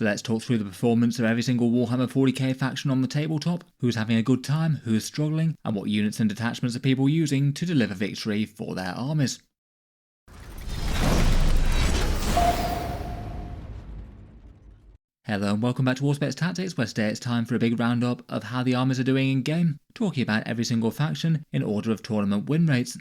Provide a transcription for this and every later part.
So let's talk through the performance of every single Warhammer 40k faction on the tabletop, who's having a good time, who's struggling, and what units and detachments are people using to deliver victory for their armies. Hello and welcome back to Auspex Tactics, where today it's time for a big roundup of how the armies are doing in game, talking about every single faction in order of tournament win rates.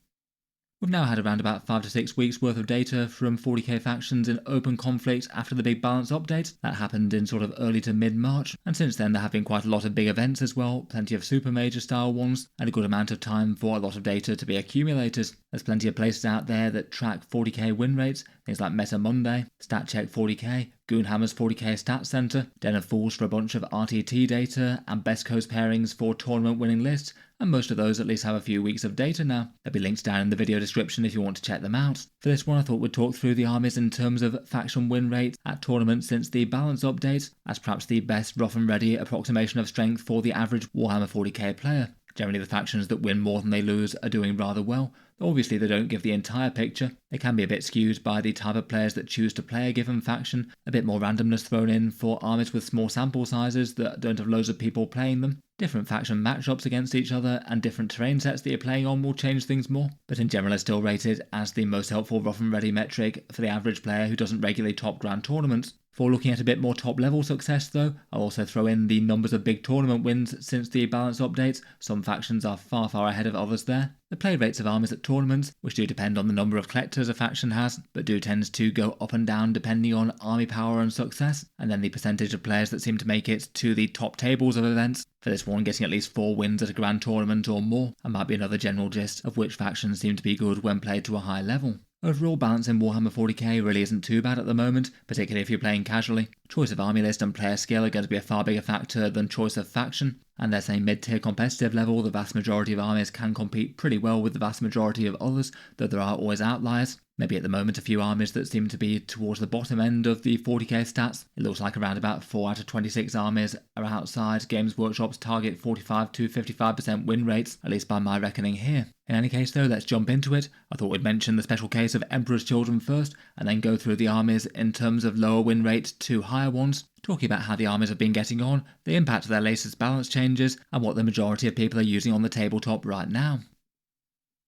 We've now had around about 5 to 6 weeks worth of data from 40k factions in open conflict after the big balance update. That happened in sort of early to mid-March, and since then there have been quite a lot of big events as well, plenty of super major style ones, and a good amount of time for a lot of data to be accumulated. There's plenty of places out there that track 40k win rates, things like Meta Monday, StatCheck 40k, Goonhammer's 40k Stats Center, Den of Fools for a bunch of RTT data, and Best Coast Pairings for tournament winning lists, and most of those at least have a few weeks of data now. There'll be links down in the video description if you want to check them out. For this one I thought we'd talk through the armies in terms of faction win rates at tournaments since the balance update, as perhaps the best rough and ready approximation of strength for the average Warhammer 40k player. Generally the factions that win more than they lose are doing rather well. Obviously they don't give the entire picture. They can be a bit skewed by the type of players that choose to play a given faction, a bit more randomness thrown in for armies with small sample sizes that don't have loads of people playing them. Different faction matchups against each other and different terrain sets that you're playing on will change things more, but in general it's still rated as the most helpful rough and ready metric for the average player who doesn't regularly top grand tournaments. For looking at a bit more top level success though, I'll also throw in the numbers of big tournament wins since the balance updates. Some factions are far ahead of others there. The play rates of armies at tournaments, which do depend on the number of collectors a faction has, but do tend to go up and down depending on army power and success, and then the percentage of players that seem to make it to the top tables of events. For this one, getting at least 4 wins at a grand tournament or more, and might be another general gist of which factions seem to be good when played to a high level. Overall balance in Warhammer 40k really isn't too bad at the moment, particularly if you're playing casually. Choice of army list and player skill are going to be a far bigger factor than choice of faction, and at a mid-tier competitive level the vast majority of armies can compete pretty well with the vast majority of others, though there are always outliers. Maybe at the moment a few armies that seem to be towards the bottom end of the 40k stats. It looks like around about 4 out of 26 armies are outside Games Workshop's target 45 to 55% win rates, at least by my reckoning here. In any case though, let's jump into it. I thought we'd mention the special case of Emperor's Children first, and then go through the armies in terms of lower win rate to higher ones, talking about how the armies have been getting on, the impact of their latest balance changes, and what the majority of people are using on the tabletop right now.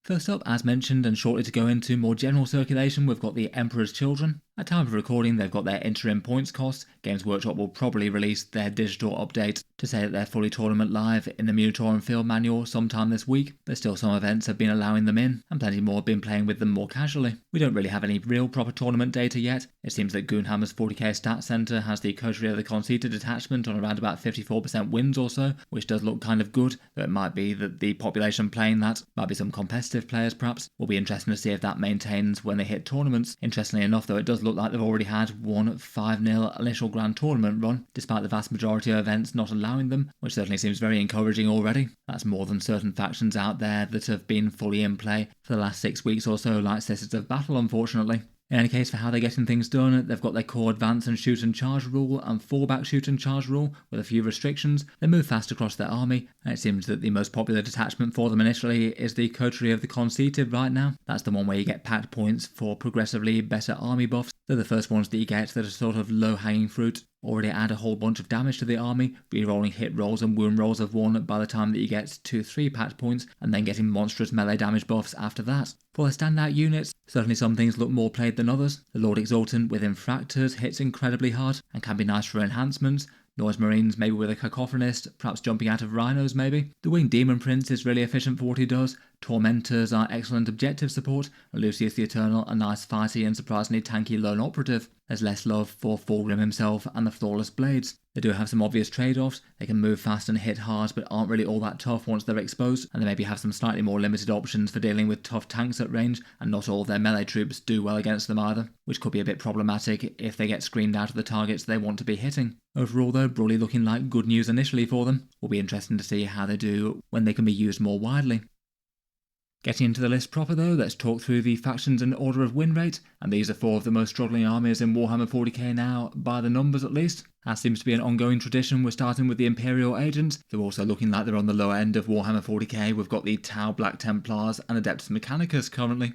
First up, as mentioned and shortly to go into more general circulation, we've got the Emperor's Children. At time of recording they've got their interim points cost. Games Workshop will probably release their digital update to say that they're fully tournament live in the Minotaur and Field manual sometime this week, but still some events have been allowing them in, and plenty more have been playing with them more casually. We don't really have any real proper tournament data yet. It seems that Goonhammer's 40k Stats Center has the Coterie of the Conceited detachment on around about 54% wins or so, which does look kind of good, though it might be that the population playing that might be some competitive players perhaps. Will be interesting to see if that maintains when they hit tournaments. Interestingly enough though, it does look like they've already had one 5-0 initial grand tournament run, despite the vast majority of events not allowing them, which certainly seems very encouraging already. That's more than certain factions out there that have been fully in play for the last 6 weeks or so, like Sisters of Battle unfortunately. In any case, for how they're getting things done, they've got their core advance and shoot and charge rule and fallback shoot and charge rule with a few restrictions. They move fast across their army, and it seems that the most popular detachment for them initially is the Coterie of the Conceited right now. That's the one where you get packed points for progressively better army buffs. They're the first ones that you get that are sort of low-hanging fruit. Already add a whole bunch of damage to the army, re-rolling hit rolls and wound rolls of 1 by the time that you get to 3 packed points, and then getting monstrous melee damage buffs after that. For the standout units, certainly some things look more played than others. The Lord Exultant with Infractors hits incredibly hard and can be nice for enhancements. Noise Marines maybe with a Cacophonist, perhaps jumping out of Rhinos maybe. The Winged Demon Prince is really efficient for what he does. Tormentors are excellent objective support, and Lucius the Eternal a nice fighty and surprisingly tanky lone operative. There's less love for Fulgrim himself and the Flawless Blades. They do have some obvious trade-offs. They can move fast and hit hard but aren't really all that tough once they're exposed, and they maybe have some slightly more limited options for dealing with tough tanks at range, and not all of their melee troops do well against them either, which could be a bit problematic if they get screened out of the targets they want to be hitting. Overall though, broadly looking like good news initially for them. Will be interesting to see how they do when they can be used more widely. Getting into the list proper though, let's talk through the factions in order of win rate, and these are 4 of the most struggling armies in Warhammer 40k now, by the numbers at least. As seems to be an ongoing tradition, we're starting with the Imperial Agents. They're also looking like they're on the lower end of Warhammer 40k. We've got the Tau Black Templars and Adeptus Mechanicus currently.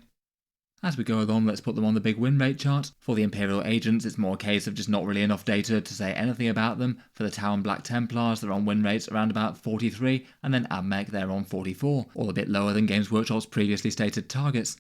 As we go along, let's put them on the big win rate chart. For the Imperial Agents, it's more a case of just not really enough data to say anything about them. For the Tau and Black Templars, they're on win rates around about 43, and then Admech, they're on 44, all a bit lower than Games Workshop's previously stated targets.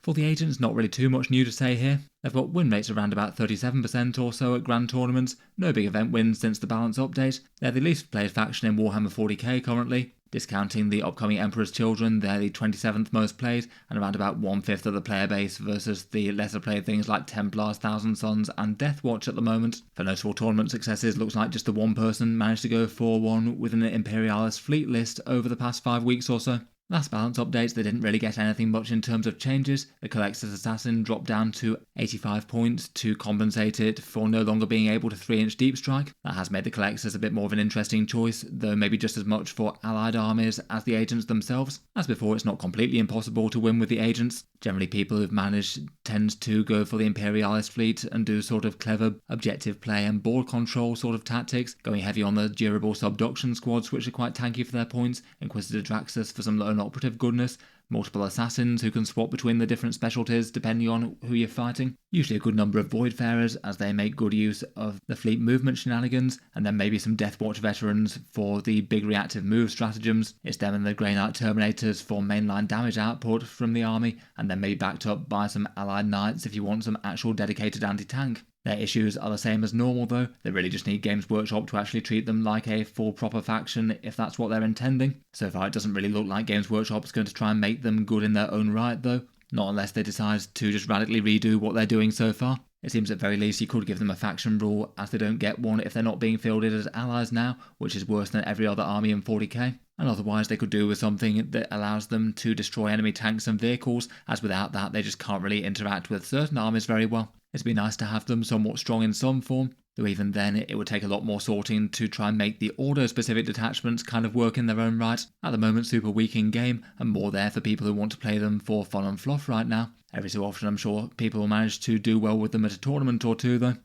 For the Agents, not really too much new to say here. They've got win rates around about 37% or so at grand tournaments, no big event wins since the balance update. They're the least played faction in Warhammer 40K currently. Discounting the upcoming Emperor's Children, they're the 27th most played, and around about 1/5 of the player base versus the lesser played things like Templars, Thousand Sons, and Deathwatch at the moment. For notable tournament successes, looks like just the one person managed to go 4-1 with an Imperialist fleet list over the past 5 weeks or so. Last balance updates, they didn't really get anything much in terms of changes. The Collector's Assassin dropped down to 85 points to compensate it for no longer being able to 3-inch deep strike. That has made the Collectors a bit more of an interesting choice, though maybe just as much for allied armies as the Agents themselves. As before, it's not completely impossible to win with the Agents. Generally, people who've managed tend to go for the Imperialist fleet and do sort of clever objective play and board control sort of tactics, going heavy on the durable subduction squads, which are quite tanky for their points, Inquisitor Draxus for some lone operative goodness, multiple assassins who can swap between the different specialties depending on who you're fighting, usually a good number of Voidfarers as they make good use of the fleet movement shenanigans, and then maybe some Deathwatch veterans for the big reactive move stratagems. It's them and the Grey Knight Terminators for mainline damage output from the army, and then maybe backed up by some allied knights if you want some actual dedicated anti-tank. Their issues are the same as normal though, they really just need Games Workshop to actually treat them like a full proper faction if that's what they're intending. So far it doesn't really look like Games Workshop is going to try and make them good in their own right though, not unless they decide to just radically redo what they're doing so far. It seems at very least you could give them a faction rule as they don't get one if they're not being fielded as allies now, which is worse than every other army in 40k. And otherwise they could do with something that allows them to destroy enemy tanks and vehicles, as without that they just can't really interact with certain armies very well. It'd be nice to have them somewhat strong in some form, though even then it would take a lot more sorting to try and make the order-specific detachments kind of work in their own right. At the moment super weak in game, and more there for people who want to play them for fun and fluff right now. Every so often I'm sure people will manage to do well with them at a tournament or two though.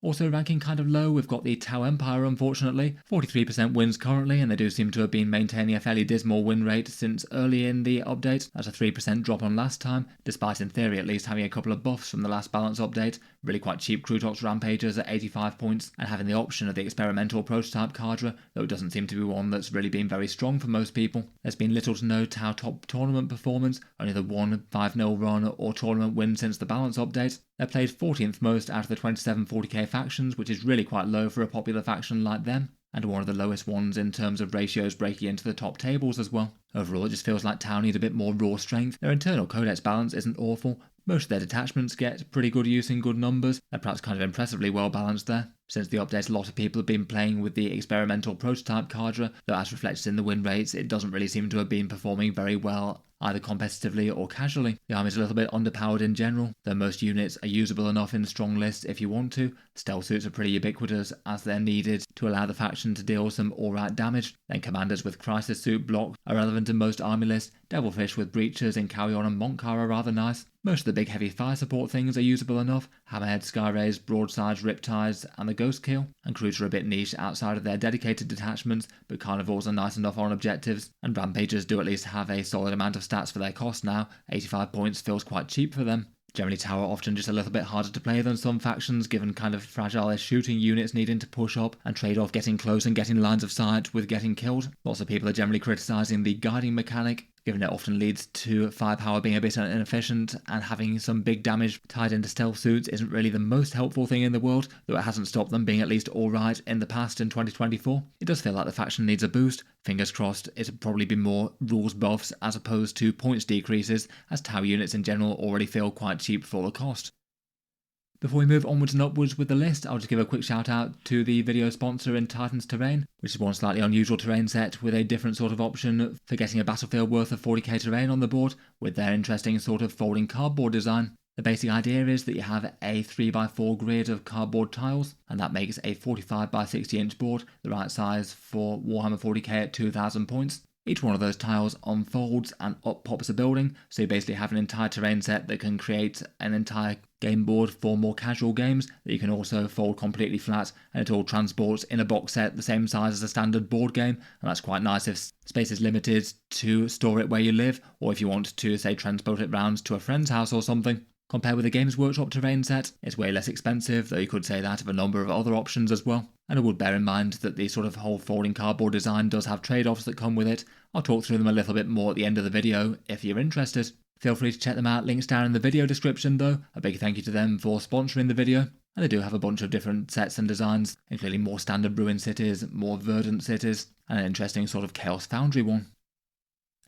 Also ranking kind of low, we've got the Tau Empire unfortunately, 43% wins currently, and they do seem to have been maintaining a fairly dismal win rate since early in the update. That's a 3% drop on last time, despite in theory at least having a couple of buffs from the last balance update, really quite cheap Crutox Rampagers at 85 points, and having the option of the experimental prototype cadre, though it doesn't seem to be one that's really been very strong for most people. There's been little to no Tau top tournament performance, only the one 5-0 run or tournament win since the balance update. They're played 14th most out of the 27 40k factions, which is really quite low for a popular faction like them, and one of the lowest ones in terms of ratios breaking into the top tables as well. Overall, it just feels like Tau need a bit more raw strength. Their internal codex balance isn't awful. Most of their detachments get pretty good use in good numbers. They're perhaps kind of impressively well balanced there. Since the update, a lot of people have been playing with the experimental prototype cadre, though as reflected in the win rates, it doesn't really seem to have been performing very well either competitively or casually. The army's a little bit underpowered in general, though most units are usable enough in strong lists if you want to. Stealth suits are pretty ubiquitous as they're needed to allow the faction to deal some alright damage. Then commanders with crisis suit block are relevant in most army lists. Devilfish with breaches in Carrion and Montcar are rather nice. Most of the big heavy fire support things are usable enough. Hammerhead, Skyrays, Broadsides, Riptides and the Ghost Kill. And crews are a bit niche outside of their dedicated detachments, but Carnivores are nice enough on objectives. And Rampagers do at least have a solid amount of stats for their cost now. 85 points feels quite cheap for them. Generally Tower often just a little bit harder to play than some factions, given kind of fragile shooting units needing to push up and trade off getting close and getting lines of sight with getting killed. Lots of people are generally criticising the guiding mechanic, given it often leads to firepower being a bit inefficient, and having some big damage tied into stealth suits isn't really the most helpful thing in the world, though it hasn't stopped them being at least alright in the past in 2024. It does feel like the faction needs a boost. Fingers crossed it'll probably be more rules buffs as opposed to points decreases, as Tau units in general already feel quite cheap for the cost. Before we move onwards and upwards with the list, I'll just give a quick shout out to the video sponsor in Titan's Terrain, which is one slightly unusual terrain set with a different sort of option for getting a battlefield worth of 40k terrain on the board, with their interesting sort of folding cardboard design. The basic idea is that you have a 3x4 grid of cardboard tiles, and that makes a 45 by 60 inch board, the right size for Warhammer 40k at 2000 points. Each one of those tiles unfolds and up pops a building, so you basically have an entire terrain set that can create an entire game board for more casual games that you can also fold completely flat, and it all transports in a box set the same size as a standard board game, and that's quite nice if space is limited to store it where you live, or if you want to, say, transport it round to a friend's house or something. Compared with the Games Workshop terrain set, it's way less expensive, though you could say that of a number of other options as well. And I would bear in mind that the sort of whole folding cardboard design does have trade-offs that come with it. I'll talk through them a little bit more at the end of the video if you're interested. Feel free to check them out, links down in the video description though. A big thank you to them for sponsoring the video. And they do have a bunch of different sets and designs, including more standard ruined cities, more verdant cities, and an interesting sort of Chaos Foundry one.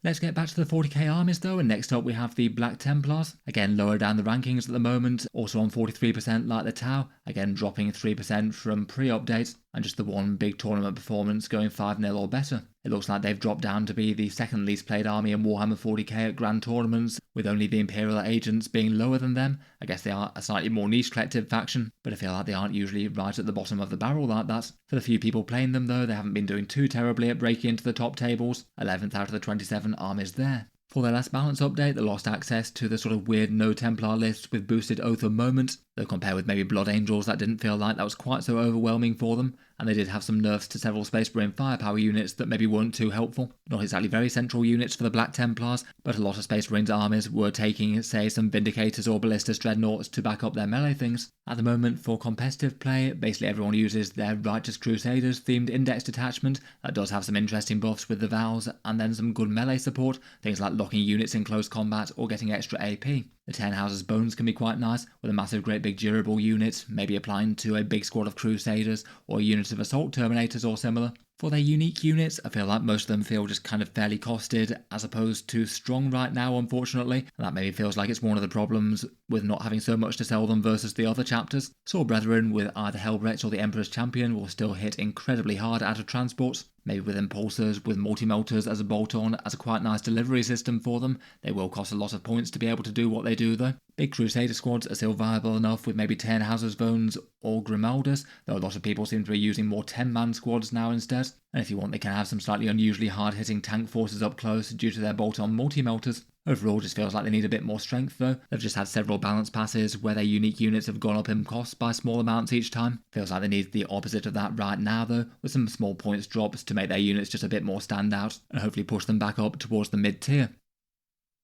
Let's get back to the 40k armies though, and next up we have the Black Templars, again lower down the rankings at the moment, also on 43% like the Tau, again dropping 3% from pre-update, and just the one big tournament performance going 5-0 or better. It looks like they've dropped down to be the second least played army in Warhammer 40k at grand tournaments, with only the Imperial Agents being lower than them. I guess they are a slightly more niche collective faction, but I feel like they aren't usually right at the bottom of the barrel like that. For the few people playing them though, they haven't been doing too terribly at breaking into the top tables, 11th out of the 27 armies there. For their last balance update, they lost access to the sort of weird no Templar list with boosted Oath of Moment, though compared with maybe Blood Angels that didn't feel like that was quite so overwhelming for them, and they did have some nerfs to several Space Marine firepower units that maybe weren't too helpful. Not exactly very central units for the Black Templars, but a lot of Space Marines armies were taking, say, some Vindicators or Ballistas Dreadnoughts to back up their melee things. At the moment, for competitive play, basically everyone uses their Righteous Crusaders themed index detachment that does have some interesting buffs with the Vows, and then some good melee support, things like locking units in close combat or getting extra AP. The 10 Houses Bones can be quite nice, with a massive great big durable unit, maybe applying to a big squad of Crusaders or a unit of Assault Terminators or similar. For their unique units, I feel like most of them feel just kind of fairly costed as opposed to strong right now, unfortunately, and that maybe feels like it's one of the problems with not having so much to sell them versus the other chapters. Sword Brethren with either Helbrecht or the Emperor's Champion will still hit incredibly hard out of transports. Maybe with Impulsors, with Multi-Melters as a bolt-on, as a quite nice delivery system for them. They will cost a lot of points to be able to do what they do though. Big Crusader squads are still viable enough with maybe 10 Houses Bones or Grimaldus, though a lot of people seem to be using more 10-man squads now instead. And if you want, they can have some slightly unusually hard-hitting tank forces up close due to their bolt-on Multi-Melters. Overall, just feels like they need a bit more strength though. They've just had several balance passes where their unique units have gone up in cost by small amounts each time. Feels like they need the opposite of that right now though, with some small points drops to make their units just a bit more standout, and hopefully push them back up towards the mid-tier.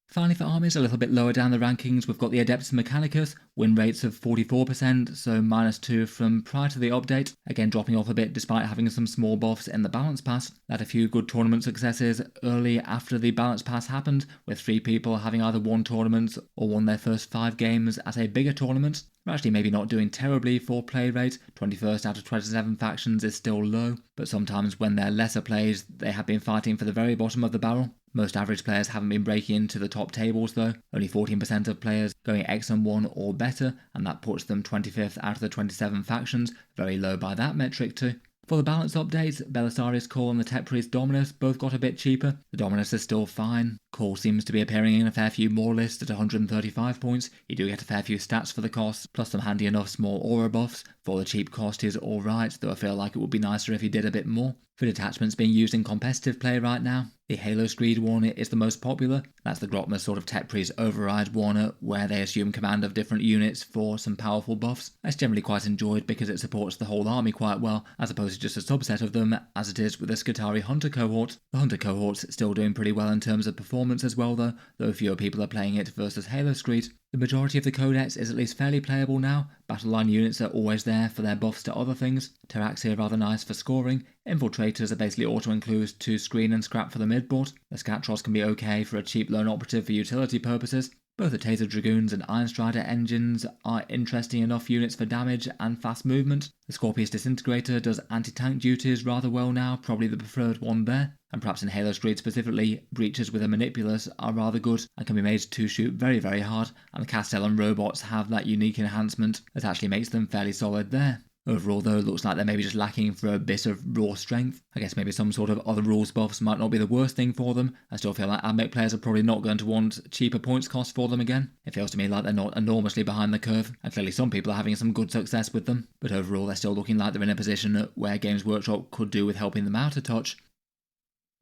Finally for armies, a little bit lower down the rankings, we've got the Adeptus Mechanicus, win rates of 44%, so -2 from prior to the update, again dropping off a bit despite having some small buffs in the balance pass. They had a few good tournament successes early after the balance pass happened, with 3 people having either won tournaments or won their first 5 games at a bigger tournament. They're actually maybe not doing terribly for play rate, 21st out of 27 factions is still low, but sometimes when they're lesser plays, they have been fighting for the very bottom of the barrel. Most average players haven't been breaking into the top tables though, only 14% of players going X1 or better, and that puts them 25th out of the 27 factions, very low by that metric too. For the balance updates, Belisarius Call and the Tech Priest Dominus both got a bit cheaper. The Dominus is still fine. Call seems to be appearing in a fair few more lists at 135 points. You do get a fair few stats for the cost, plus some handy enough small aura buffs. For the cheap cost he's alright, though I feel like it would be nicer if he did a bit more. For detachments being used in competitive play right now, the Halo Screed one is the most popular. That's the Grotma's sort of Tech Priest override one, where they assume command of different units for some powerful buffs. That's generally quite enjoyed because it supports the whole army quite well, as opposed to just a subset of them, as it is with the Skitarii Hunter cohort. The Hunter cohort's still doing pretty well in terms of performance as well though fewer people are playing it versus Halo Screed. The majority of the codex is at least fairly playable now. Battle line units are always there for their buffs to other things. Terraxi are rather nice for scoring. Infiltrators are basically auto-includes to screen and scrap for the midboard. The Scatros can be okay for a cheap lone operative for utility purposes. Both the Taser Dragoons and Iron Strider engines are interesting enough units for damage and fast movement. The Scorpius Disintegrator does anti-tank duties rather well now, probably the preferred one there. And perhaps in Halo Screed specifically, breaches with a Manipulus are rather good and can be made to shoot very very hard, and the Castellan robots have that unique enhancement that actually makes them fairly solid there. Overall though, it looks like they're maybe just lacking for a bit of raw strength. I guess maybe some sort of other rules buffs might not be the worst thing for them. I still feel like Admech players are probably not going to want cheaper points cost for them again. It feels to me like they're not enormously behind the curve, and clearly some people are having some good success with them. But overall they're still looking like they're in a position where Games Workshop could do with helping them out a touch.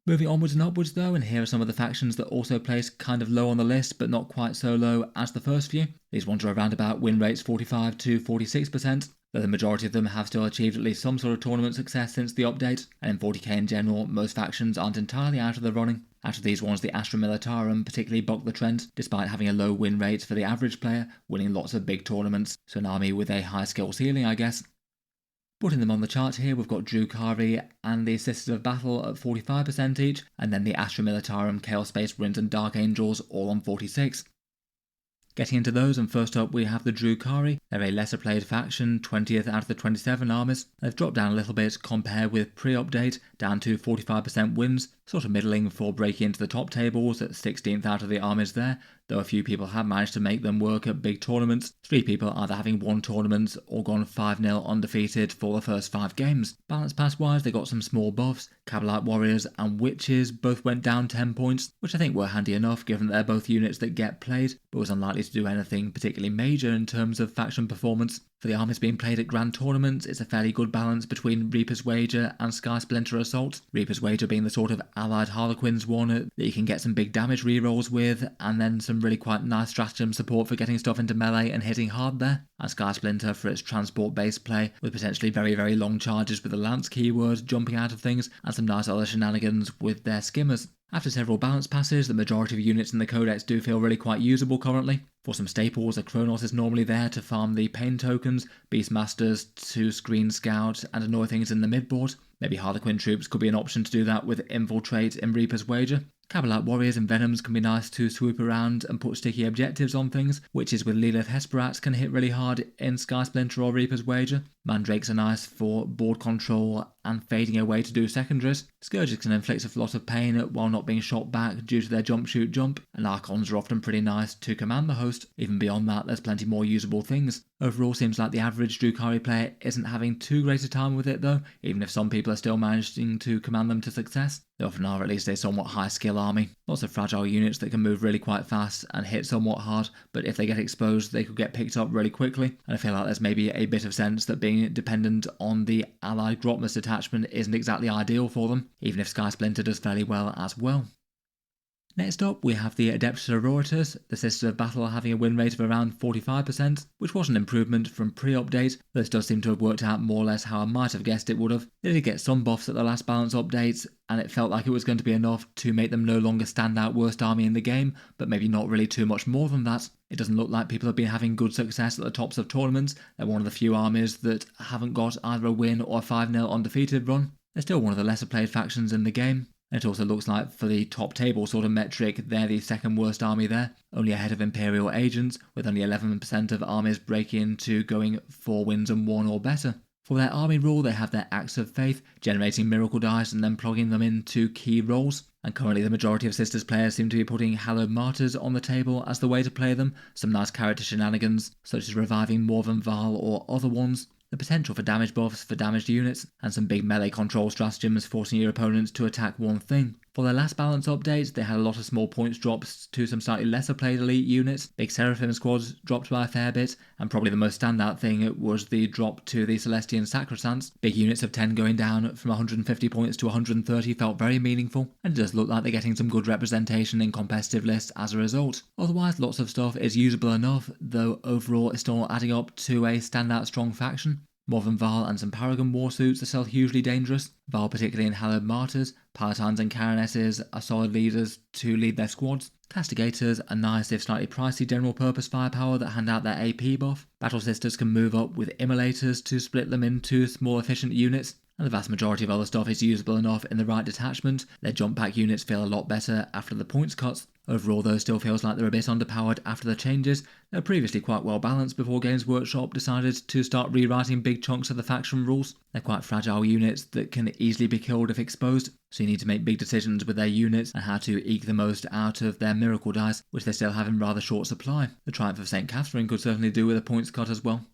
Moving onwards and upwards though, and here are some of the factions that also place kind of low on the list, but not quite so low as the first few. These ones are around about win rates 45 to 46%, though the majority of them have still achieved at least some sort of tournament success since the update, and in 40k in general, most factions aren't entirely out of the running. Out of these ones, the Astra Militarum particularly bucked the trend, despite having a low win rate for the average player, winning lots of big tournaments, so an army with a high skill ceiling, I guess. Putting them on the chart here, we've got Drukhari and the Sisters of Battle at 45% each, and then the Astra Militarum, Chaos Space Winds and Dark Angels all on 46%. Getting into those, and first up we have the Drukhari. They're a lesser played faction, 20th out of the 27 armies. They've dropped down a little bit compared with pre-update, down to 45% wins, sort of middling for breaking into the top tables at 16th out of the armies there, though a few people have managed to make them work at big tournaments. 3 people either having won tournaments or gone 5-0 undefeated for the first 5 games. Balance pass wise, they got some small buffs. Cabalite Warriors and Witches both went down 10 points, which I think were handy enough given that they're both units that get played, but was unlikely to do anything particularly major in terms of faction performance. For the armies being played at grand tournaments, it's a fairly good balance between Reaper's Wager and Sky Splinter Assault. Reaper's Wager being the sort of allied Harlequins one that you can get some big damage rerolls with, and then some really quite nice stratagem support for getting stuff into melee and hitting hard there. And Sky Splinter for its transport-based play, with potentially very, very long charges with the Lance keyword jumping out of things, and some nice other shenanigans with their skimmers. After several balance passes, the majority of units in the codex do feel really quite usable currently. For some staples, a Kronos is normally there to farm the pain tokens, Beastmasters to screen scout and annoy things in the midboard. Maybe Harlequin troops could be an option to do that with Infiltrate in Reaper's Wager. Cabalite Warriors and Venoms can be nice to swoop around and put sticky objectives on things. Witches with Lilith Hesperats can hit really hard in Sky Splinter or Reaper's Wager. Mandrakes are nice for board control and fading away to do secondaries. Scourges can inflict a lot of pain while not being shot back due to their jump shoot jump, and Archons are often pretty nice to command the host. Even beyond that, there's plenty more usable things. Overall, seems like the average Drukhari player isn't having too great a time with it though, even if some people are still managing to command them to success. They often are at least a somewhat high skill army. Lots of fragile units that can move really quite fast and hit somewhat hard, but if they get exposed they could get picked up really quickly, and I feel like there's maybe a bit of sense that being dependent on the allied Grotmus detachment isn't exactly ideal for them, even if Sky Splinter does fairly well as well. Next up, we have the Adepta Sororitas, the Sisters of Battle having a win rate of around 45%, which was an improvement from pre-update. This does seem to have worked out more or less how I might have guessed it would have. They did get some buffs at the last balance update, and it felt like it was going to be enough to make them no longer stand out worst army in the game, but maybe not really too much more than that. It doesn't look like people have been having good success at the tops of tournaments. They're one of the few armies that haven't got either a win or a 5-0 undefeated run. They're still one of the lesser played factions in the game. And it also looks like for the top table sort of metric, they're the second worst army there, only ahead of Imperial Agents, with only 11% of armies breaking to going 4 wins and 1 or better. For their army rule, they have their Acts of Faith, generating miracle dice and then plugging them into key roles. And currently the majority of Sisters players seem to be putting Hallowed Martyrs on the table as the way to play them, some nice character shenanigans, such as reviving Morven Val or other ones, the potential for damage buffs for damaged units, and some big melee control stratagems forcing your opponents to attack one thing. For their last balance update, they had a lot of small points drops to some slightly lesser played elite units. Big Seraphim squads dropped by a fair bit, and probably the most standout thing was the drop to the Celestian Sacrosancts. Big units of 10 going down from 150 points to 130 felt very meaningful, and it does look like they're getting some good representation in competitive lists as a result. Otherwise, lots of stuff is usable enough, though overall it's still not adding up to a standout strong faction. Morven Val and some Paragon warsuits are still hugely dangerous. Val, particularly in Hallowed Martyrs, Palatines and Caranesses are solid leaders to lead their squads. Castigators are nice if slightly pricey general purpose firepower that hand out their AP buff. Battle Sisters can move up with Immolators to split them into small efficient units, and the vast majority of other stuff is usable enough in the right detachment. Their jump pack units feel a lot better after the points cuts. Overall though, still feels like they're a bit underpowered after the changes. They were previously quite well balanced before Games Workshop decided to start rewriting big chunks of the faction rules. They're quite fragile units that can easily be killed if exposed, so you need to make big decisions with their units and how to eke the most out of their miracle dice, which they still have in rather short supply. The Triumph of St. Catherine could certainly do with a points cut as well.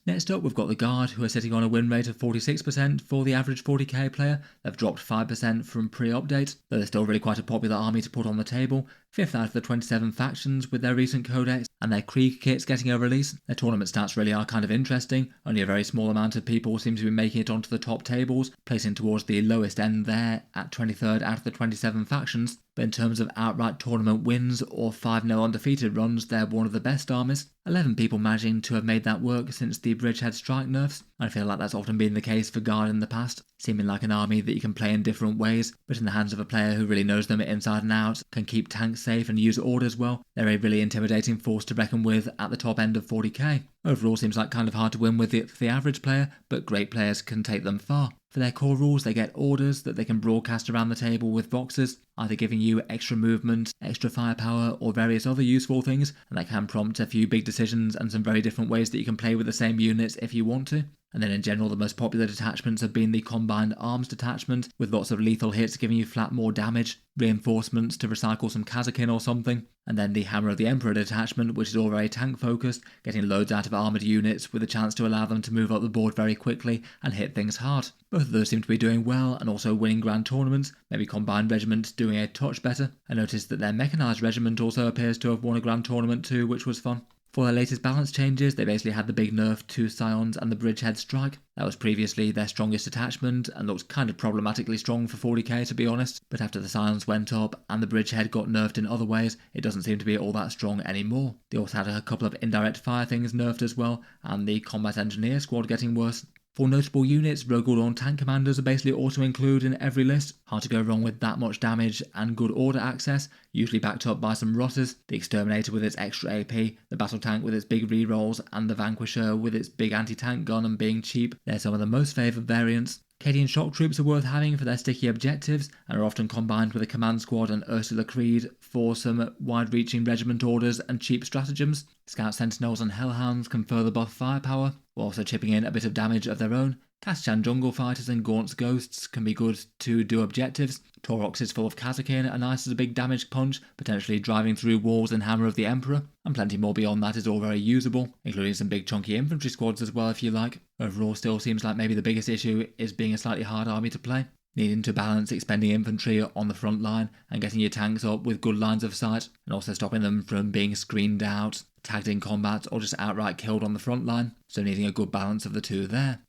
Next up, we've got the Guard, who are sitting on a win rate of 46% for the average 40k player. They've dropped 5% from pre-update, though they're still really quite a popular army to put on the table. 5th out of the 27 factions with their recent codex, and their Krieg kits getting a release. Their tournament stats really are kind of interesting. Only a very small amount of people seem to be making it onto the top tables, placing towards the lowest end there at 23rd out of the 27 factions. But in terms of outright tournament wins or 5-0 undefeated runs, they're one of the best armies. 11 people managing to have made that work since the Bridgehead strike nerfs. I feel like that's often been the case for Guard in the past, seeming like an army that you can play in different ways, but in the hands of a player who really knows them inside and out, can keep tanks safe and use orders well, they're a really intimidating force to reckon with at the top end of 40k. Overall seems like kind of hard to win with the average player, but great players can take them far. For their core rules, they get orders that they can broadcast around the table with boxes, either giving you extra movement, extra firepower, or various other useful things, and that can prompt a few big decisions and some very different ways that you can play with the same units if you want to. And then in general, the most popular detachments have been the Combined Arms detachment, with lots of lethal hits giving you flat more damage, reinforcements to recycle some Kazakin or something, and then the Hammer of the Emperor detachment, which is all very tank focused, getting loads out of armoured units with a chance to allow them to move up the board very quickly and hit things hard. Both of those seem to be doing well and also winning grand tournaments, maybe Combined Regiment doing a touch better. I noticed that their Mechanised Regiment also appears to have won a grand tournament too, which was fun. For their latest balance changes, they basically had the big nerf to Scions and the Bridgehead Strike. That was previously their strongest attachment and looked kind of problematically strong for 40k to be honest, but after the Scions went up and the Bridgehead got nerfed in other ways, it doesn't seem to be all that strong anymore. They also had a couple of indirect fire things nerfed as well, and the Combat Engineer squad getting worse. For notable units, Rogue Dawn tank commanders are basically auto-include in every list. Hard to go wrong with that much damage and good order access, usually backed up by some rotters. The Exterminator with its extra AP, the Battle Tank with its big rerolls, and the Vanquisher with its big anti-tank gun and being cheap. They're some of the most favoured variants. Cadian shock troops are worth having for their sticky objectives and are often combined with a command squad and Ursula Creed for some wide-reaching regiment orders and cheap stratagems. Scout Sentinels and Hellhounds can further buff firepower, while also chipping in a bit of damage of their own. Kashan Jungle Fighters and Gaunt's Ghosts can be good to do objectives. Taurox is full of Kazakin and nice as a big damage punch, potentially driving through walls and Hammer of the Emperor, and plenty more beyond that is all very usable, including some big chunky infantry squads as well if you like. Overall still seems like maybe the biggest issue is being a slightly hard army to play, needing to balance expending infantry on the front line and getting your tanks up with good lines of sight, and also stopping them from being screened out, tagged in combat, or just outright killed on the front line, so needing a good balance of the two there.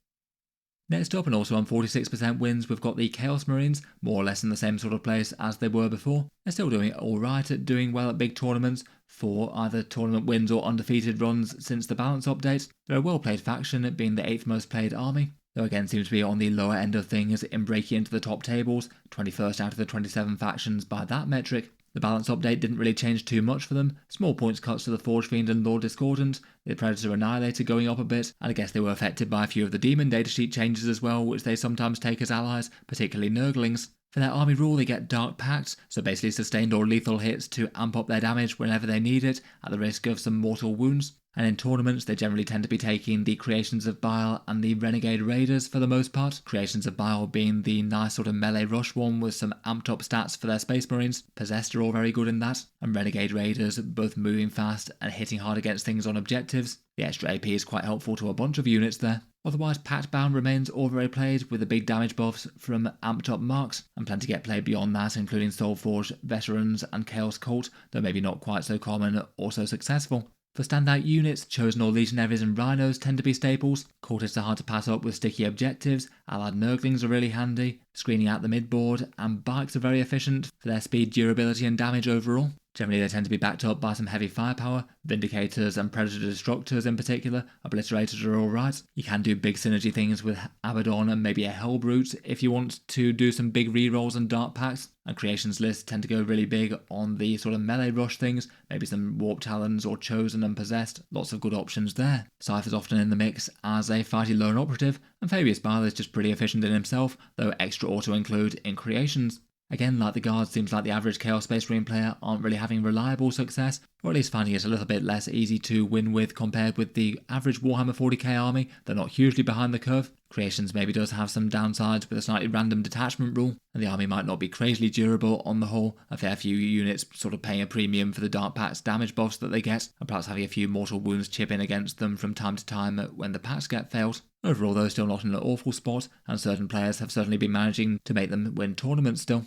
Next up, and also on 46% wins, we've got the Chaos Marines, more or less in the same sort of place as they were before. They're still doing alright at doing well at big tournaments, for either tournament wins or undefeated runs since the balance update. They're a well played faction, being the 8th most played army, though again seems to be on the lower end of things in breaking into the top tables, 21st out of the 27 factions by that metric. The balance update didn't really change too much for them. Small points cuts to the Forge Fiend and Lord Discordant, the Predator Annihilator going up a bit, and I guess they were affected by a few of the Demon datasheet changes as well, which they sometimes take as allies, particularly Nurglings. For their army rule, they get Dark Pact, so basically sustained or lethal hits to amp up their damage whenever they need it, at the risk of some mortal wounds. And in tournaments, they generally tend to be taking the Creations of Bile and the Renegade Raiders for the most part. Creations of Bile being the nice sort of melee rush one with some amped up stats for their Space Marines. Possessed are all very good in that. And Renegade Raiders both moving fast and hitting hard against things on objectives. The extra AP is quite helpful to a bunch of units there. Otherwise, Pact Bound remains all very played with the big damage buffs from amped up marks, and plenty get played beyond that, including Soulforge, Veterans and Chaos Cult, though maybe not quite so common or so successful. For standout units, Chosen or Legionaries and Rhinos tend to be staples. Cultists are hard to pass up with sticky objectives, Allied Nurglings are really handy, screening out the midboard, and Bikes are very efficient for their speed, durability and damage overall. Generally they tend to be backed up by some heavy firepower. Vindicators and Predator Destructors in particular. Obliterators are alright. You can do big synergy things with Abaddon and maybe a Hellbrute if you want to do some big rerolls and Dark Pacts. And Creations lists tend to go really big on the sort of melee rush things, maybe some Warp Talons or Chosen and Possessed. Lots of good options there. Cypher's often in the mix as a fighty lone operative, and Fabius Bile is just pretty efficient in himself, though extra auto-include in Creations. Again, like the Guards, seems like the average Chaos Space Marine player aren't really having reliable success, or at least finding it a little bit less easy to win with compared with the average Warhammer 40k army. They're not hugely behind the curve. Creations maybe does have some downsides with a slightly random detachment rule, and the army might not be crazily durable on the whole, a fair few units sort of paying a premium for the Dark Pact's damage buffs that they get, and perhaps having a few mortal wounds chip in against them from time to time when the packs get failed. Overall though, still not in an awful spot, and certain players have certainly been managing to make them win tournaments still.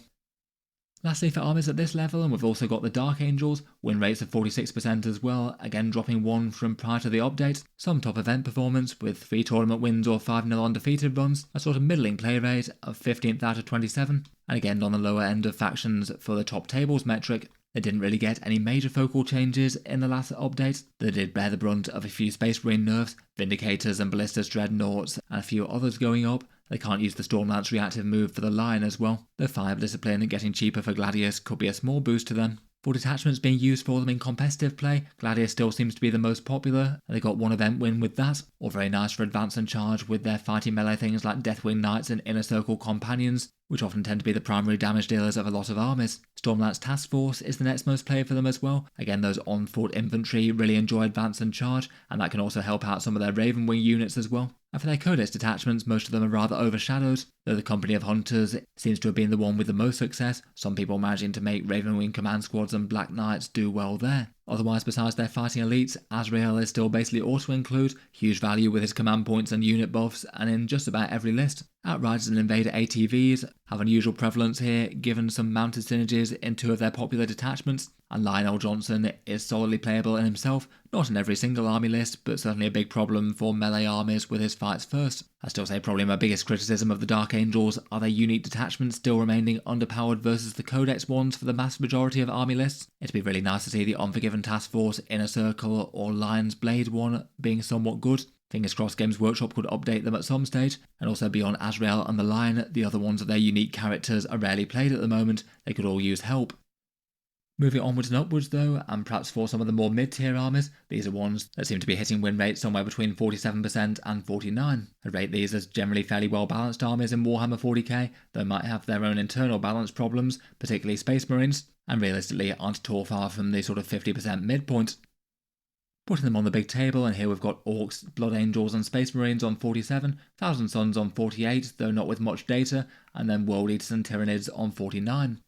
Lastly, for armies at this level, and we've also got the Dark Angels, win rates of 46% as well, again dropping 1 from prior to the update. Some top event performance with 3 tournament wins or 5-0 undefeated runs, a sort of middling play rate of 15th out of 27, and again on the lower end of factions for the top tables metric. They didn't really get any major focal changes in the last update. They did bear the brunt of a few Space Marine nerfs, Vindicators and Ballistas Dreadnoughts, and a few others going up. They can't use the Stormlance reactive move for the line as well. The Fire Discipline getting cheaper for Gladius could be a small boost to them. For detachments being used for them in competitive play, Gladius still seems to be the most popular, and they got 1 event win with that, or very nice for Advance and Charge with their fighting melee things like Deathwing Knights and Inner Circle Companions, which often tend to be the primary damage dealers of a lot of armies. Stormlance Task Force is the next most played for them as well. Again, those on-foot infantry really enjoy Advance and Charge, and that can also help out some of their Ravenwing units as well. And for their Codex detachments, most of them are rather overshadowed, though the Company of Hunters seems to have been the one with the most success, some people managing to make Ravenwing Command Squads and Black Knights do well there. Otherwise, besides their fighting elites, Azrael is still basically auto-include, huge value with his command points and unit buffs, and in just about every list. Outriders and Invader ATVs have unusual prevalence here, given some mounted synergies in 2 of their popular detachments, and Lionel Johnson is solidly playable in himself, not in every single army list, but certainly a big problem for melee armies with his fights first. I still say probably my biggest criticism of the Dark Angels are their unique detachments still remaining underpowered versus the Codex ones for the vast majority of army lists. It'd be really nice to see the Unforgiven Task Force, Inner Circle, or Lion's Blade one being somewhat good. Fingers crossed Games Workshop could update them at some stage, and also beyond Azrael and the Lion, the other ones of their unique characters are rarely played at the moment, they could all use help. Moving onwards and upwards though, and perhaps for some of the more mid-tier armies, these are ones that seem to be hitting win rates somewhere between 47% and 49%. I rate these as generally fairly well balanced armies in Warhammer 40k, though might have their own internal balance problems, particularly Space Marines, and realistically aren't at all far from the sort of 50% midpoint. Putting them on the big table, and here we've got Orks, Blood Angels and Space Marines on 47, Thousand Suns on 48, though not with much data, and then World Eaters and Tyranids on 49.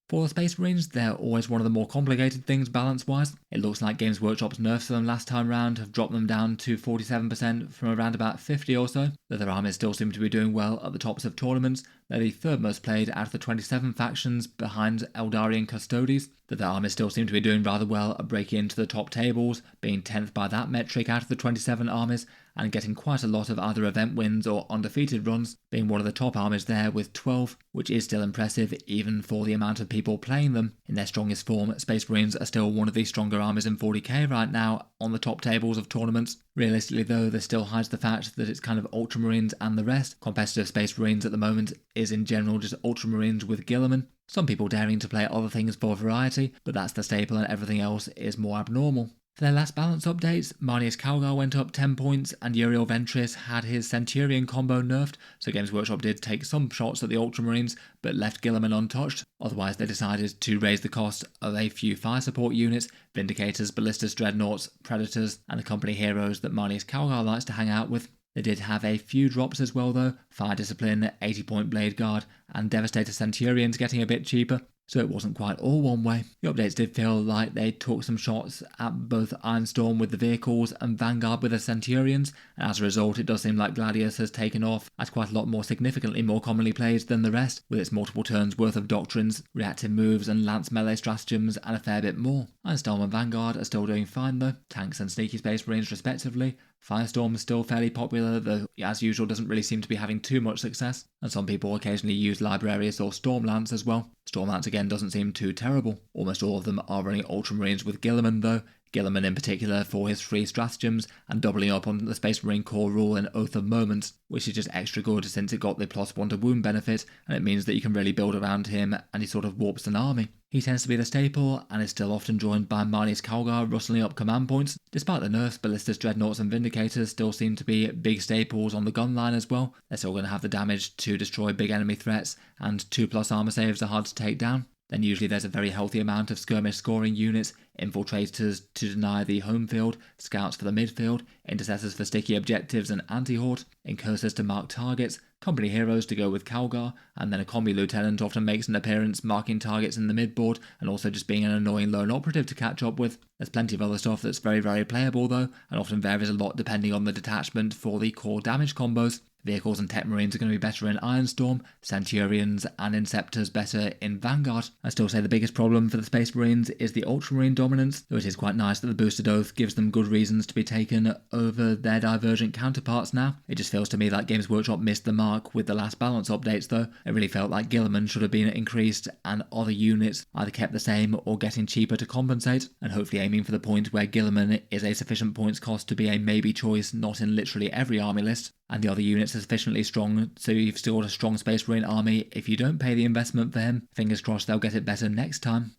For the Space Marines, they're always one of the more complicated things balance-wise. It looks like Games Workshop's nerfs for them last time round have dropped them down to 47% from around about 50 or so, though their armies still seem to be doing well at the tops of tournaments. They're the 3rd most played out of the 27 factions behind Aeldari and Custodes, though their armies still seem to be doing rather well at breaking into the top tables, being 10th by that metric out of the 27 armies, and getting quite a lot of either event wins or undefeated runs, being one of the top armies there with 12, which is still impressive even for the amount of people playing them. In their strongest form, Space Marines are still one of the stronger armies in 40k right now on the top tables of tournaments. Realistically though, this still hides the fact that it's kind of Ultramarines and the rest. Competitive Space Marines at the moment is in general just Ultramarines with Guilliman. Some people daring to play other things for variety, but that's the staple and everything else is more abnormal. For their last balance updates, Marnius Calgar went up 10 points and Uriel Ventris had his Centurion combo nerfed, so Games Workshop did take some shots at the Ultramarines but left Guilliman untouched. Otherwise they decided to raise the cost of a few fire support units, Vindicators, Ballistas Dreadnoughts, Predators and the company heroes that Marnius Calgar likes to hang out with. They did have a few drops as well though, Fire Discipline, 80-point Blade Guard and Devastator Centurions getting a bit cheaper, so it wasn't quite all one way. The updates did feel like they took some shots at both Ironstorm with the vehicles and Vanguard with the Centurions, and as a result it does seem like Gladius has taken off as quite a lot more significantly more commonly played than the rest, with its multiple turns worth of doctrines, reactive moves and lance melee stratagems and a fair bit more. Ironstorm and Vanguard are still doing fine though, tanks and sneaky Space Marines respectively. Firestorm is still fairly popular, though as usual doesn't really seem to be having too much success, and some people occasionally use Librarius or Stormlance as well. Stormlance again doesn't seem too terrible. Almost all of them are running Ultramarines with Guilliman though, Guilliman in particular for his free stratagems and doubling up on the Space Marine core rule in Oath of Moments, which is just extra good since it got the +1 to wound benefit, and it means that you can really build around him and he sort of warps an army. He tends to be the staple and is still often joined by Marnius Calgar rustling up command points. Despite the nerfs, Ballistas Dreadnoughts and Vindicators still seem to be big staples on the gun line as well. They're still going to have the damage to destroy big enemy threats, and 2+ armor saves are hard to take down. Then usually there's a very healthy amount of skirmish scoring units, infiltrators to deny the home field, scouts for the midfield, intercessors for sticky objectives and anti-horde, incursors to mark targets, company heroes to go with Calgar, and then a combi lieutenant often makes an appearance marking targets in the midboard and also just being an annoying lone operative to catch up with. There's plenty of other stuff that's very playable though, and often varies a lot depending on the detachment for the core damage combos. Vehicles and Tech Marines are going to be better in Ironstorm, Centurions and Inceptors better in Vanguard. I still say the biggest problem for the Space Marines is the Ultramarine dominance, though it is quite nice that the boosted oath gives them good reasons to be taken over their divergent counterparts now. It just feels to me like Games Workshop missed the mark with the last balance updates though. It really felt like Guilliman should have been increased and other units either kept the same or getting cheaper to compensate, and hopefully aiming for the point where Guilliman is a sufficient points cost to be a maybe choice not in literally every army list, and the other units are sufficiently strong so you've still got a strong Space Marine army if you don't pay the investment for him. Fingers crossed they'll get it better next time.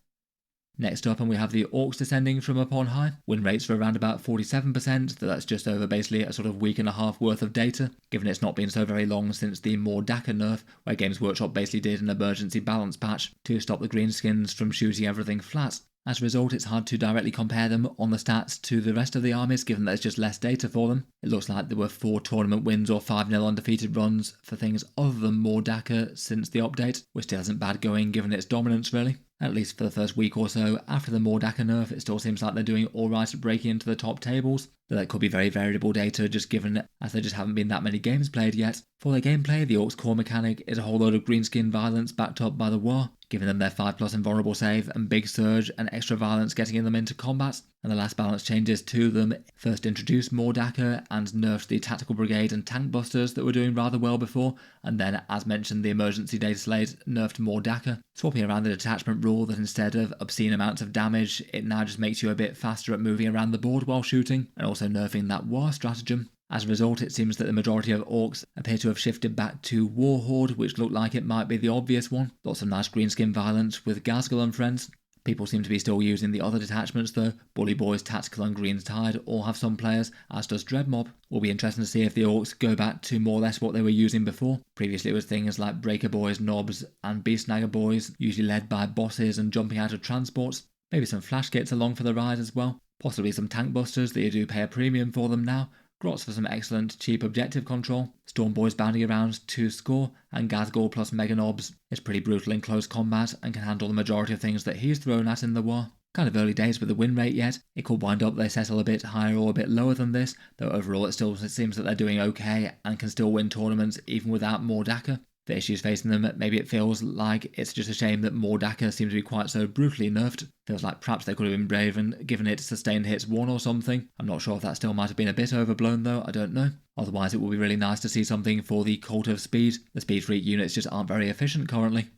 Next up, and we have the Orks descending from up on high. Win rates are around about 47%, though that's just over basically a sort of week and a half worth of data, given it's not been so very long since the Mordaka nerf, where Games Workshop basically did an emergency balance patch to stop the greenskins from shooting everything flat. As a result, it's hard to directly compare them on the stats to the rest of the armies, given that there's just less data for them. It looks like there were 4 tournament wins or 5-0 undefeated runs for things other than Mordaka since the update, which still isn't bad going given its dominance really. At least for the first week or so after the Mordaka nerf, it still seems like they're doing alright at breaking into the top tables, though that could be very variable data just given as there just haven't been that many games played yet. For their gameplay, the Orcs' core mechanic is a whole load of greenskin violence backed up by the War, giving them their 5+ invulnerable save and big surge and extra violence getting them into combat, and the last balance changes to them first introduced Mordaka and nerfed the Tactical Brigade and Tank Busters that were doing rather well before, and then, as mentioned, the emergency data slate nerfed Mordaka, swapping around the detachment rule that instead of obscene amounts of damage, it now just makes you a bit faster at moving around the board while shooting, and also nerfing that War stratagem. As a result, it seems that the majority of Orks appear to have shifted back to Warhorde, which looked like it might be the obvious one. Lots of nice greenskin violence with Ghazghkull and friends. People seem to be still using the other detachments though. Bully Boys, Tactical and Green Tide all have some players, as does Dreadmob. Will be interesting to see if the Orks go back to more or less what they were using before. Previously it was things like Breaker Boys, Knobs and Beast Snagger Boys, usually led by bosses and jumping out of transports. Maybe some flash kits along for the ride as well. Possibly some tank busters that you do pay a premium for them now. Grots for some excellent cheap objective control, Storm Boys bounding around to score, and Ghazghkull plus Mega Knobs is pretty brutal in close combat and can handle the majority of things that he's thrown at in the war. Kind of early days with the win rate yet. It could wind up they settle a bit higher or a bit lower than this, though overall it seems that they're doing okay and can still win tournaments even without Mordaka. The issues facing them, maybe it feels like it's just a shame that Mordaka seems to be quite so brutally nerfed. Feels like perhaps they could have been brave and given it sustained hits 1 or something. I'm not sure if that still might have been a bit overblown though, I don't know. Otherwise it would be really nice to see something for the Cult of Speed. The Speed Freak units just aren't very efficient currently.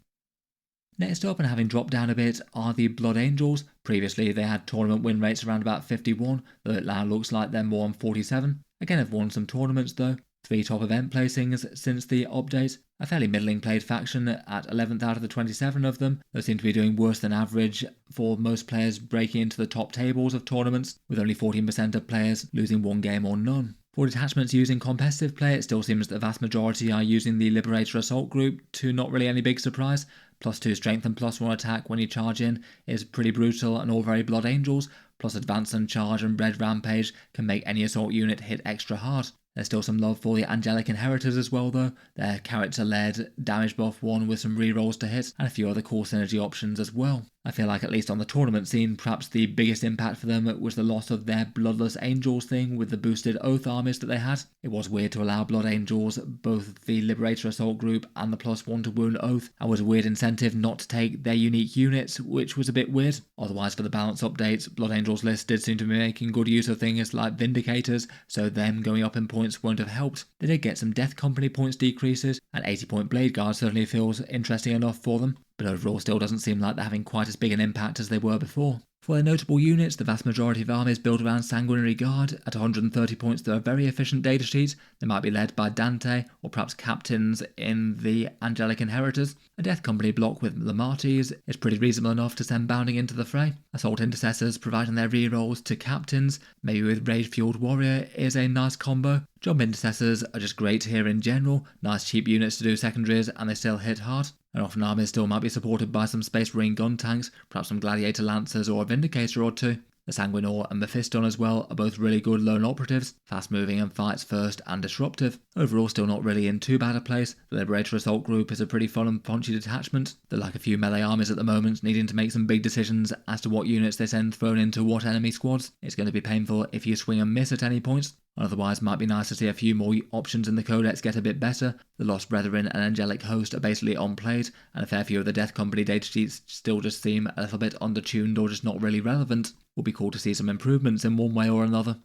Next up, and having dropped down a bit, are the Blood Angels. Previously they had tournament win rates around about 51, though it now looks like they're more on 47. Again, have won some tournaments though. 3 top event placings since the update. A fairly middling played faction at 11th out of the 27 of them. They seem to be doing worse than average for most players breaking into the top tables of tournaments, with only 14% of players losing 1 game or none. For detachments using competitive play, it still seems that the vast majority are using the Liberator Assault group, to not really any big surprise. +2 strength and +1 attack when you charge in is pretty brutal and all very Blood Angels, plus advance and charge and Red Rampage can make any assault unit hit extra hard. There's still some love for the Angelic Inheritors as well though, their character-led damage buff one with some rerolls to hit, and a few other cool synergy options as well. I feel like at least on the tournament scene, perhaps the biggest impact for them was the loss of their Bloodless Angels thing with the boosted Oath armies that they had. It was weird to allow Blood Angels both the Liberator Assault group and the +1 to wound Oath, and was a weird incentive not to take their unique units, which was a bit weird. Otherwise for the balance updates, Blood Angels list did seem to be making good use of things like Vindicators, so them going up in points won't have helped. They did get some Death Company points decreases, and 80-point Blade Guard certainly feels interesting enough for them, but overall still doesn't seem like they're having quite as big an impact as they were before. For their notable units, the vast majority of armies built around Sanguinary Guard. At 130 points, they're a very efficient datasheet. They might be led by Dante, or perhaps captains in the Angelic Inheritors. A Death Company block with Lamartes is pretty reasonable enough to send bounding into the fray. Assault Intercessors providing their rerolls to captains, maybe with Rage Fueled Warrior, is a nice combo. Jump Intercessors are just great here in general, nice cheap units to do secondaries and they still hit hard. And often armies still might be supported by some Space Marine gun tanks, perhaps some Gladiator Lancers or a Vindicator or 2. The Sanguinor and Mephiston as well are both really good lone operatives, fast moving and fights first and disruptive. Overall still not really in too bad a place. The Liberator Assault Group is a pretty fun and punchy detachment. They're like a few melee armies at the moment, needing to make some big decisions as to what units they send thrown into what enemy squads. It's going to be painful if you swing and miss at any points. Otherwise, might be nice to see a few more options in the Codex get a bit better. The Lost Brethren and Angelic Host are basically unplayed, and a fair few of the Death Company datasheets still just seem a little bit undertuned or just not really relevant. Would be cool to see some improvements in one way or another.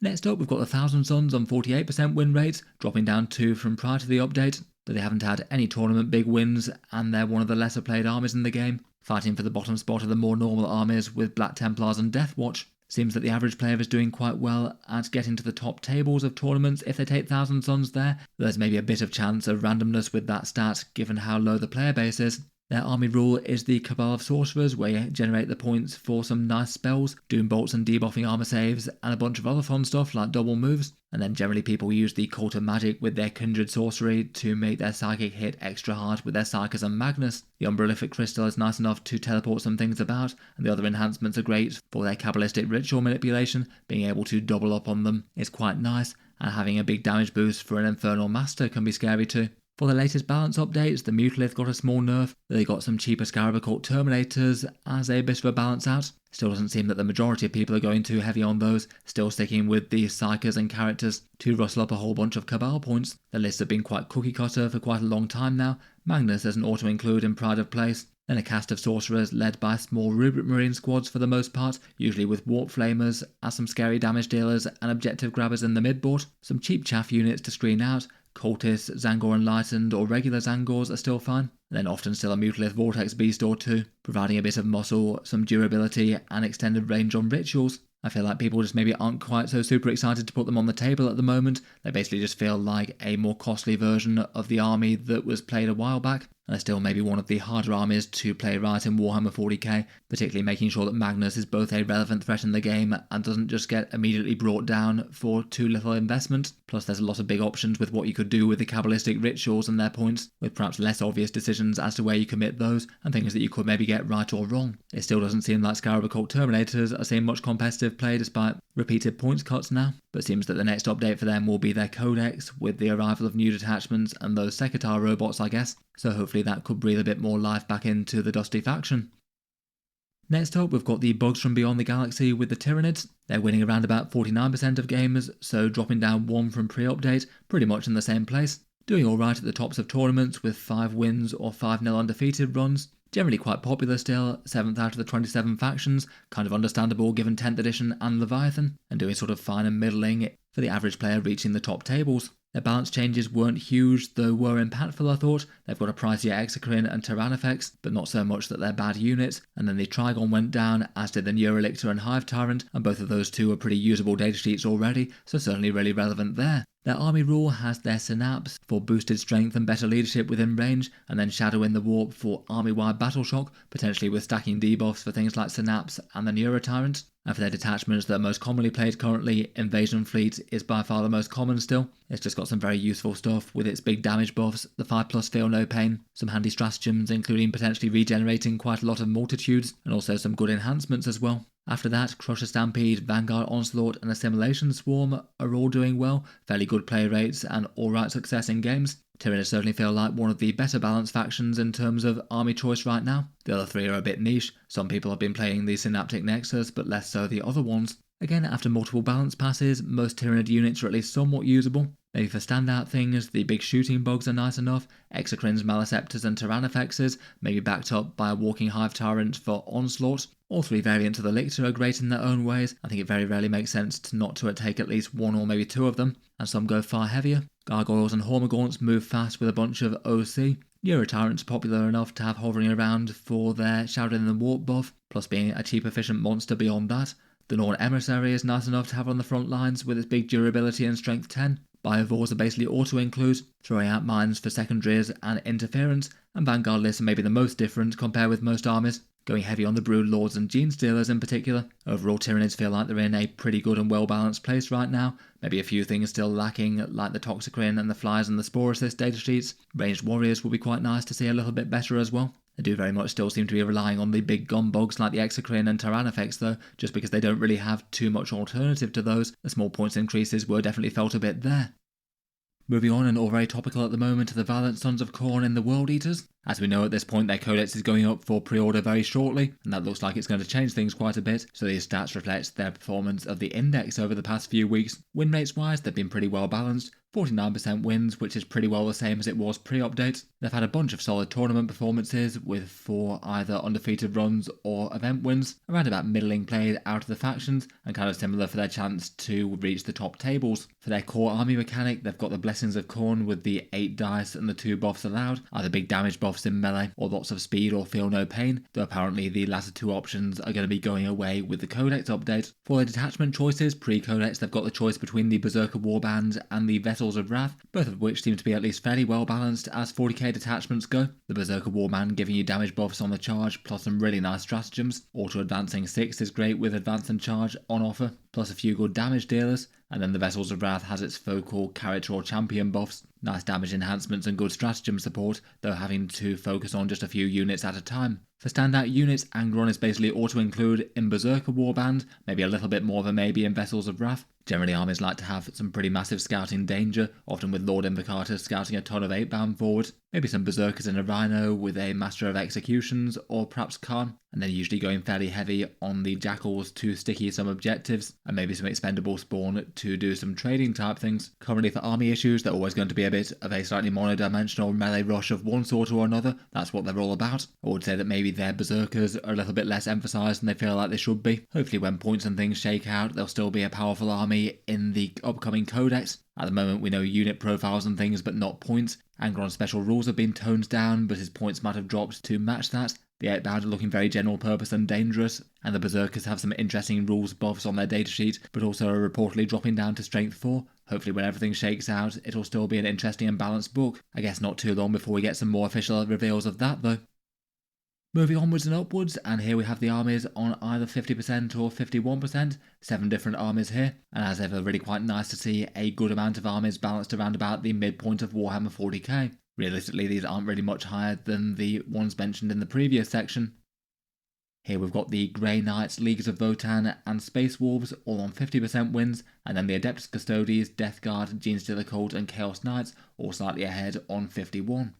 Next up, we've got the Thousand Suns on 48% win rates, dropping down 2 from prior to the update, but they haven't had any tournament big wins, and they're one of the lesser played armies in the game, fighting for the bottom spot of the more normal armies with Black Templars and Deathwatch. Seems that the average player is doing quite well at getting to the top tables of tournaments if they take Thousand Suns there. There's maybe a bit of chance of randomness with that stat given how low the player base is. Their army rule is the Cabal of Sorcerers, where you generate the points for some nice spells, doom bolts and debuffing armor saves, and a bunch of other fun stuff like double moves. And then generally people use the Cult of Magic with their Kindred Sorcery to make their Psychic hit extra hard with their Psychers and Magnus. The Umbralific Crystal is nice enough to teleport some things about, and the other enhancements are great for their Kabbalistic Ritual manipulation. Being able to double up on them is quite nice, and having a big damage boost for an Infernal Master can be scary too. For the latest balance updates, the Mutalith got a small nerf, they got some cheaper Scarab Cult Terminators as a bit of a balance out. Still doesn't seem that the majority of people are going too heavy on those, still sticking with the Psychers and characters to rustle up a whole bunch of Cabal points. The lists have been quite cookie cutter for quite a long time now. Magnus as an auto-include in Pride of Place, then a cast of sorcerers led by small Rubric Marine squads for the most part, usually with Warp Flamers as some scary damage dealers and objective grabbers in the midboard, some cheap chaff units to screen out. Cultists, Zangor Enlightened or regular Zangors are still fine, and then often still a Mutalith Vortex Beast or two, providing a bit of muscle, some durability and extended range on rituals. I feel like people just maybe aren't quite so super excited to put them on the table at the moment. They basically just feel like a more costly version of the army that was played a while back, and are still maybe one of the harder armies to play right in Warhammer 40k, particularly making sure that Magnus is both a relevant threat in the game and doesn't just get immediately brought down for too little investment. Plus there's a lot of big options with what you could do with the Kabbalistic Rituals and their points, with perhaps less obvious decisions as to where you commit those, and things that you could maybe get right or wrong. It still doesn't seem like Scarab Cult Terminators are seeing much competitive play despite repeated points cuts now, but seems that the next update for them will be their Codex, with the arrival of new detachments and those Sekitar robots I guess, so hopefully that could breathe a bit more life back into the Dusty faction. Next up, we've got the Bugs from Beyond the Galaxy with the Tyranids. They're winning around about 49% of games, so dropping down 1 from pre-update, pretty much in the same place. Doing alright at the tops of tournaments with 5 wins or 5-0 undefeated runs. Generally quite popular still, 7th out of the 27 factions, kind of understandable given 10th edition and Leviathan, and doing sort of fine and middling for the average player reaching the top tables. Their balance changes weren't huge, though were impactful I thought. They've got a pricier Exocrine and Tyrannifex, but not so much that they're bad units, and then the Trigon went down, as did the Neurolictor and Hive Tyrant, and both of those two are pretty usable datasheets already, so certainly really relevant there. Their army rule has their Synapse for boosted strength and better leadership within range, and then Shadow in the Warp for army-wide battle shock, potentially with stacking debuffs for things like Synapse and the Neurotyrant. And for their detachments that are most commonly played currently, Invasion Fleet is by far the most common still. It's just got some very useful stuff with its big damage buffs, the 5+ Feel No Pain, some handy stratagems including potentially regenerating quite a lot of multitudes, and also some good enhancements as well. After that, Crusher Stampede, Vanguard Onslaught and Assimilation Swarm are all doing well, fairly good play rates and alright success in games. Tyranids certainly feel like one of the better balanced factions in terms of army choice right now. The other 3 are a bit niche. Some people have been playing the Synaptic Nexus, but less so the other ones. Again, after multiple balance passes, most Tyranid units are at least somewhat usable. Maybe for standout things, the big shooting bugs are nice enough, Exocrines, Maliceptors and Tyrannifexes, maybe backed up by a walking Hive Tyrant for Onslaught. All 3 variants of the Lictor are great in their own ways. I think it very rarely makes sense to not to take at least 1 or maybe 2 of them, and some go far heavier. Gargoyles and Hormagaunts move fast with a bunch of OC. Eurotyrants are popular enough to have hovering around for their Shadow in the Warp buff, plus being a cheap efficient monster beyond that. The Norn Emissary is nice enough to have on the front lines with its big durability and strength 10. Biovores are basically auto-include, throwing out mines for secondaries and interference, and Vanguard lists are maybe the most different compared with most armies, going heavy on the Brood Lords and Genestealers in particular. Overall, Tyranids feel like they're in a pretty good and well-balanced place right now. Maybe a few things still lacking, like the Toxicrine and the Flyers and the Spore Assist datasheets. Ranged Warriors will be quite nice to see a little bit better as well. They do very much still seem to be relying on the big gumbugs like the Exocrine and Tyrannifex though, just because they don't really have too much alternative to those. The small points increases were definitely felt a bit there. Moving on, and all very topical at the moment, to the Valiant Sons of Khorne in the World Eaters. As we know at this point, their codex is going up for pre-order very shortly, and that looks like it's going to change things quite a bit, so these stats reflect their performance of the index over the past few weeks. Win rates wise, they've been pretty well balanced. 49% wins, which is pretty well the same as it was pre-update. They've had a bunch of solid tournament performances, with 4 either undefeated runs or event wins, around about middling played out of the factions, and kind of similar for their chance to reach the top tables. For their core army mechanic, they've got the Blessings of Khorne with the 8 dice and the 2 buffs allowed, either big damage buffs in melee or lots of speed or feel no pain, though apparently the latter 2 options are going to be going away with the codex update. For their detachment choices, pre-codex they've got the choice between the Berserker Warband and the Vessels of Wrath, both of which seem to be at least fairly well balanced as 40k detachments go. The Berserker Warband giving you damage buffs on the charge, plus some really nice stratagems. Auto advancing 6 is great with advance and charge on offer, plus a few good damage dealers, and then the Vessels of Wrath has its focal character or champion buffs, nice damage enhancements and good stratagem support, though having to focus on just a few units at a time. For standout units, Angron is basically auto-include in Berserker Warband, maybe a little bit more than maybe in Vessels of Wrath. Generally, armies like to have some pretty massive scouting danger, often with Lord Invocatus scouting a ton of 8-bound forward, maybe some Berserkers in a Rhino with a Master of Executions, or perhaps Khan, and then usually going fairly heavy on the Jackals to sticky some objectives, and maybe some expendable spawn to do some trading type things. Currently for army issues, they're always going to be a bit of a slightly monodimensional melee rush of one sort or another. That's what they're all about. I would say that maybe their Berserkers are a little bit less emphasised than they feel like they should be. Hopefully when points and things shake out, they'll still be a powerful army in the upcoming codex. At the moment we know unit profiles and things, but not points. Angron's special rules have been toned down, but his points might have dropped to match that. The 8-bound are looking very general purpose and dangerous, and the Berserkers have some interesting rules buffs on their datasheet, but also are reportedly dropping down to strength 4. Hopefully when everything shakes out, it'll still be an interesting and balanced book. I guess not too long before we get some more official reveals of that though. Moving onwards and upwards, and here we have the armies on either 50% or 51%, 7 different armies here, and as ever really quite nice to see a good amount of armies balanced around about the midpoint of Warhammer 40k. Realistically, these aren't really much higher than the ones mentioned in the previous section. Here we've got the Grey Knights, Leagues of Votann and Space Wolves all on 50% wins, and then the Adeptus Custodes, Death Guard, Genestealer Cults and Chaos Knights all slightly ahead on 51.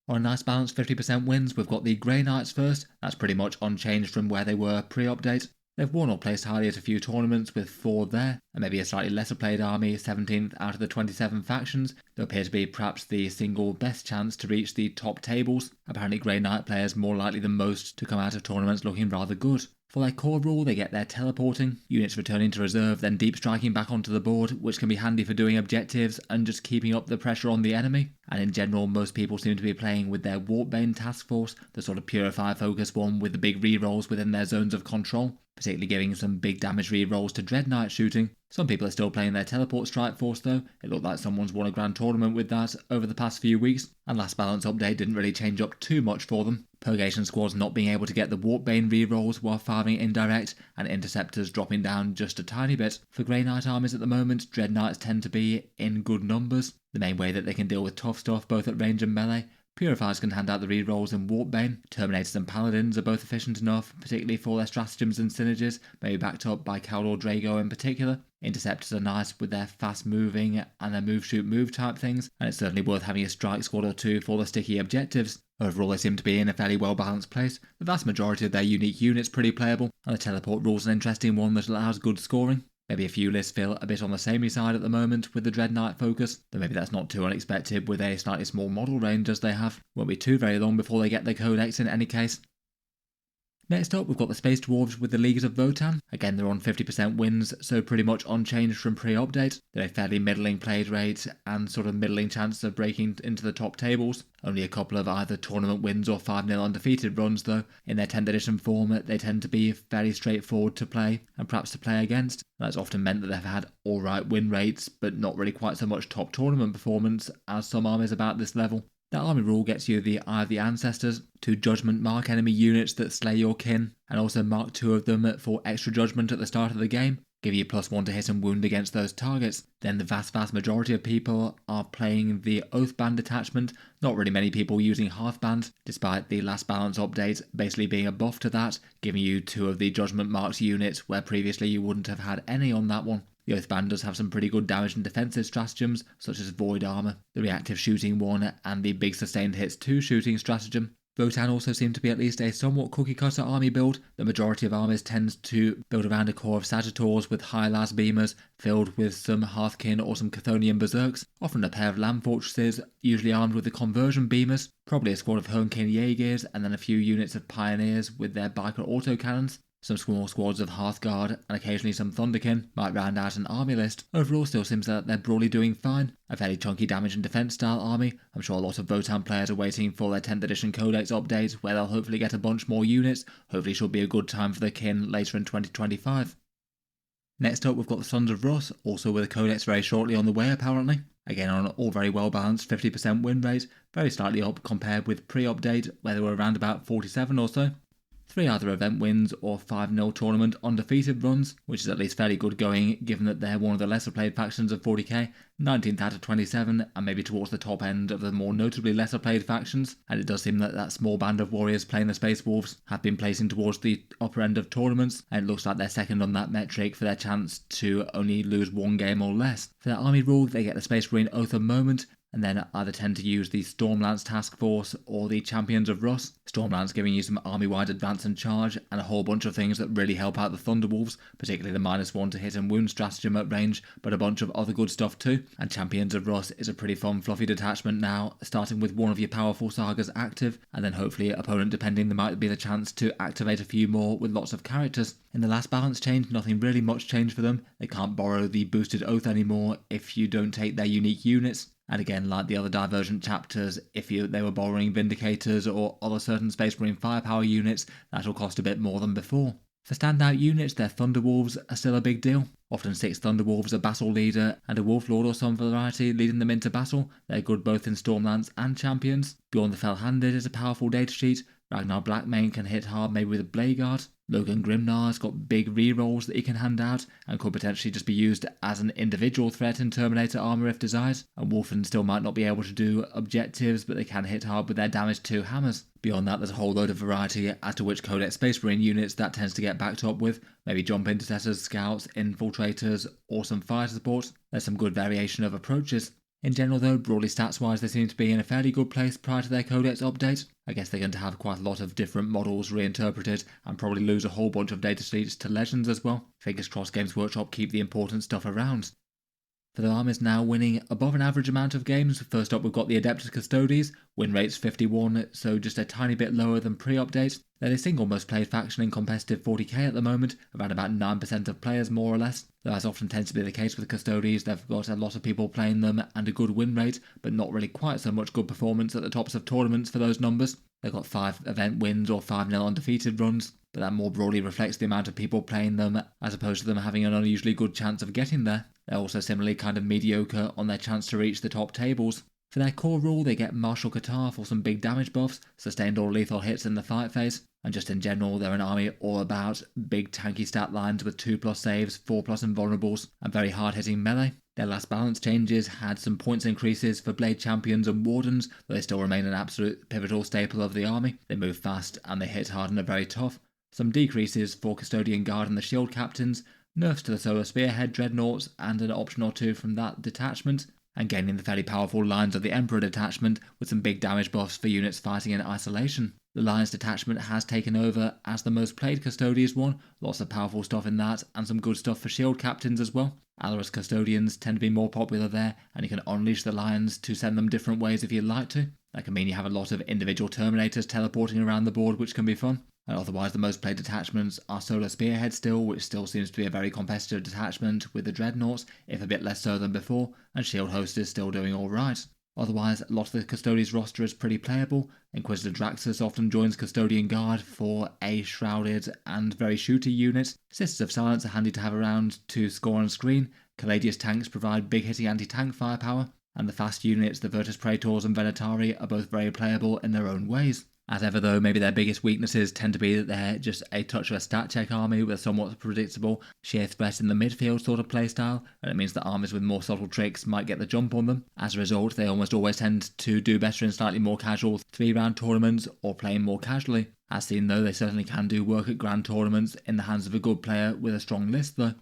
On a nice balanced 50% wins, we've got the Grey Knights first. That's pretty much unchanged from where they were pre-update. They've won or placed highly at a few tournaments with 4 there, and maybe a slightly lesser played army, 17th out of the 27 factions. They appear to be perhaps the single best chance to reach the top tables. Apparently Grey Knight players more likely than most to come out of tournaments looking rather good. For their core rule, they get their teleporting, units returning to reserve, then deep striking back onto the board, which can be handy for doing objectives and just keeping up the pressure on the enemy. And in general, most people seem to be playing with their Warpbane task force, the sort of purify focus one with the big rerolls within their zones of control, particularly giving some big damage rerolls to Dread Knight shooting. Some people are still playing their teleport strike force though. It looked like someone's won a grand tournament with that over the past few weeks, and last balance update didn't really change up too much for them. Purgation squads not being able to get the Warpbane rerolls while firing indirect, and interceptors dropping down just a tiny bit. For Grey Knight armies at the moment, Dread Knights tend to be in good numbers. The main way that they can deal with tough stuff both at range and melee. Purifiers can hand out the rerolls in Warpbane. Terminators and Paladins are both efficient enough, particularly for their stratagems and synergies, maybe backed up by Caldor Drago in particular. Interceptors are nice with their fast moving and their move shoot move type things, and it's certainly worth having a strike squad or 2 for the sticky objectives. Overall they seem to be in a fairly well balanced place. The vast majority of their unique units pretty playable, and the teleport rule's an interesting one that allows good scoring. Maybe a few lists feel a bit on the samey side at the moment with the Dread Knight focus, though maybe that's not too unexpected with a slightly small model range as they have. Won't be too very long before they get their codex in any case. Next up, we've got the Space Dwarves with the Leagues of Votann. Again, they're on 50% wins, so pretty much unchanged from pre-update. They're a fairly middling played rate and sort of middling chance of breaking into the top tables. Only a couple of either tournament wins or 5-0 undefeated runs though. In their 10th edition format, they tend to be fairly straightforward to play and perhaps to play against. That's often meant that they've had alright win rates, but not really quite so much top tournament performance as some armies about this level. That army rule gets you the Eye of the Ancestors, 2 judgment mark enemy units that slay your kin, and also mark 2 of them for extra judgment at the start of the game. give you +1 to hit and wound against those targets. Then the vast majority of people are playing the Oathband detachment, not really many people using Hearthband, despite the last balance update basically being a buff to that, giving you 2 of the Judgment Marks units where previously you wouldn't have had any on that one. The Oathband does have some pretty good damage and defensive stratagems, such as Void Armor, the reactive shooting one, and the big sustained hits 2 shooting stratagem. Votann also seemed to be at least a somewhat cookie-cutter army build. The majority of armies tends to build around a core of Sagittars with high last beamers, filled with some Hearthkin or some Chthonian Berserks, often a pair of Land Fortresses, usually armed with the conversion beamers, probably a squad of Homekin Jaegers, and then a few units of Pioneers with their biker autocannons. Some small squads of Hearthguard and occasionally some Thunderkin might round out an army list. Overall still seems that they're broadly doing fine. A fairly chunky damage and defense style army. I'm sure a lot of Votann players are waiting for their 10th edition Codex update where they'll hopefully get a bunch more units. Hopefully should be a good time for the kin later in 2025. Next up we've got the Sons of Rus, also with a Codex very shortly on the way apparently. Again on an all very well balanced 50% win rate, very slightly up compared with pre-update where they were around about 47 or so. 3 either event wins or 5-0 tournament undefeated runs, which is at least fairly good going given that they're one of the lesser played factions of 40k, 19th out of 27 and maybe towards the top end of the more notably lesser played factions, and it does seem that that small band of warriors playing the Space Wolves have been placing towards the upper end of tournaments, and it looks like they're second on that metric for their chance to only lose 1 game or less. For their army rule they get the Space Marine Oath of Moment, and then either tend to use the Stormlance Task Force or the Champions of Rus. Stormlance giving you some army-wide advance and charge, and a whole bunch of things that really help out the Thunderwolves, particularly the -1 to hit and wound stratagem at range, but a bunch of other good stuff too. And Champions of Rus is a pretty fun fluffy detachment now, starting with one of your powerful sagas active, and then hopefully opponent depending there might be the chance to activate a few more with lots of characters. In the last balance change, nothing really much changed for them. They can't borrow the boosted oath anymore if you don't take their unique units. And again, like the other Divergent chapters, if they were borrowing Vindicators or other certain Space Marine firepower units, that'll cost a bit more than before. For standout units, their Thunderwolves are still a big deal. Often 6 Thunderwolves, a battle leader, and a Wolf Lord or some variety leading them into battle. They're good both in Stormlance and Champions. Bjorn the Fell-Handed is a powerful datasheet. Ragnar Blackmane can hit hard maybe with a Blade Guard. Logan Grimnar's got big rerolls that he can hand out and could potentially just be used as an individual threat in Terminator armor if desired. And Wolfen still might not be able to do objectives, but they can hit hard with their damage 2 hammers. Beyond that, there's a whole load of variety as to which Codex Space Marine units that tends to get backed up with. Maybe jump intercessors, scouts, infiltrators, or some fire support. There's some good variation of approaches. In general though, broadly stats-wise they seem to be in a fairly good place prior to their Codex update. I guess they're going to have quite a lot of different models reinterpreted and probably lose a whole bunch of data sheets to Legends as well. Fingers crossed Games Workshop keep the important stuff around. For the armies now winning above an average amount of games, first up we've got the Adeptus Custodes, win rates 51, so just a tiny bit lower than pre-update. They're the single most played faction in competitive 40k at the moment, around about 9% of players more or less. Though as often tends to be the case with Custodes, they've got a lot of people playing them and a good win rate, but not really quite so much good performance at the tops of tournaments for those numbers. They've got 5 event wins or 5-0 undefeated runs, but that more broadly reflects the amount of people playing them as opposed to them having an unusually good chance of getting there. They're also similarly kind of mediocre on their chance to reach the top tables. For their core rule, they get Martial Qatar for some big damage buffs, sustained or lethal hits in the fight phase, and just in general, they're an army all about big tanky stat lines with 2+ saves, 4+ invulnerables, and very hard-hitting melee. Their last balance changes had some points increases for Blade Champions and Wardens, but they still remain an absolute pivotal staple of the army. They move fast and they hit hard and are very tough. Some decreases for Custodian Guard and the Shield Captains, nerfs to the Solar Spearhead Dreadnoughts and an option or 2 from that detachment, and gaining the fairly powerful Lines of the Emperor detachment with some big damage buffs for units fighting in isolation. The Lions detachment has taken over as the most played Custodes one, lots of powerful stuff in that and some good stuff for Shield Captains as well. Alorus Custodians tend to be more popular there, and you can unleash the Lions to send them different ways if you'd like to. That can mean you have a lot of individual Terminators teleporting around the board, which can be fun. And otherwise the most played detachments are Solar Spearhead still, which still seems to be a very competitive detachment with the Dreadnoughts, if a bit less so than before, and Shield Host is still doing alright. Otherwise, a lot of the Custodes roster is pretty playable. Inquisitor Draxus often joins Custodian Guard for a shrouded and very shooty unit. Sisters of Silence are handy to have around to score on screen. Caladius tanks provide big hitting anti-tank firepower, and the fast units, the Virtus Praetors and Venatari, are both very playable in their own ways. As ever though, maybe their biggest weaknesses tend to be that they're just a touch of a stat check army with a somewhat predictable sheer threat in the midfield sort of playstyle, and it means that armies with more subtle tricks might get the jump on them. As a result, they almost always tend to do better in slightly more casual 3-round tournaments or playing more casually. As seen though, they certainly can do work at grand tournaments in the hands of a good player with a strong list though.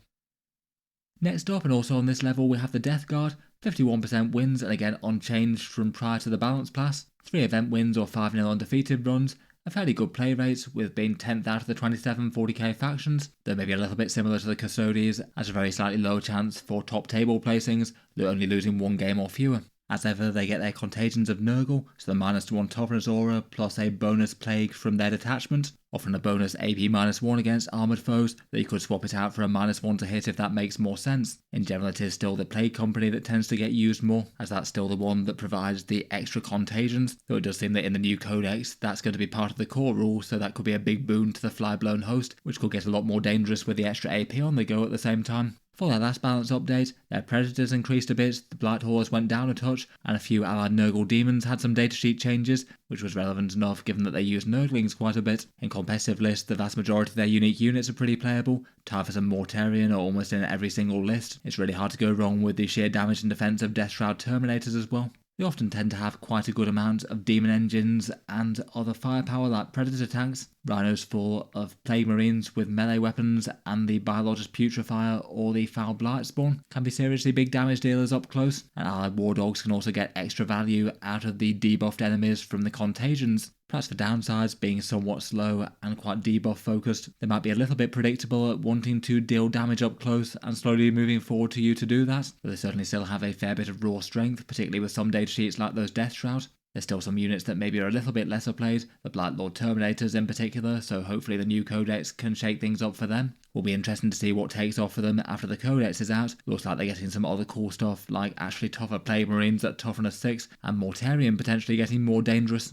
Next up, and also on this level, we have the Death Guard. 51% wins, and again unchanged from prior to the balance pass. 3 event wins or 5-0 undefeated runs. A fairly good play rate, with being 10th out of the 27 40k factions, though maybe a little bit similar to the Custodes, as a very slightly low chance for top table placings, though only losing 1 game or fewer. As ever, they get their contagions of Nurgle, so the -1 toughness aura plus a bonus plague from their detachment, often a bonus AP -1 against armoured foes, that you could swap it out for a -1 to hit if that makes more sense. In general, it is still the plague company that tends to get used more, as that's still the one that provides the extra contagions, though it does seem that in the new codex that's going to be part of the core rule, so that could be a big boon to the fly-blown host, which could get a lot more dangerous with the extra AP on the go at the same time. For their last balance update, their Predators increased a bit, the Blight Horse went down a touch, and a few allied Nurgle Demons had some datasheet changes, which was relevant enough given that they use Nurglings quite a bit. In competitive lists, the vast majority of their unique units are pretty playable. Typhus and Mortarion are almost in every single list. It's really hard to go wrong with the sheer damage and defense of Deathshroud Terminators as well. They often tend to have quite a good amount of demon engines and other firepower like Predator tanks. Rhinos full of Plague Marines with melee weapons, and the Biologist Putrefier or the Foul Blight Spawn can be seriously big damage dealers up close, and allied War Dogs can also get extra value out of the debuffed enemies from the contagions. Perhaps for downsides, being somewhat slow and quite debuff focused, they might be a little bit predictable at wanting to deal damage up close and slowly moving forward to you to do that, but they certainly still have a fair bit of raw strength, particularly with some datasheets like those Deathshroud. There's still some units that maybe are a little bit lesser played, the Blightlord Terminators in particular, so hopefully the new codex can shake things up for them. Will be interesting to see what takes off for them after the codex is out. Looks like they're getting some other cool stuff, like actually tougher Plague Marines at toughness 6, and Mortarion potentially getting more dangerous.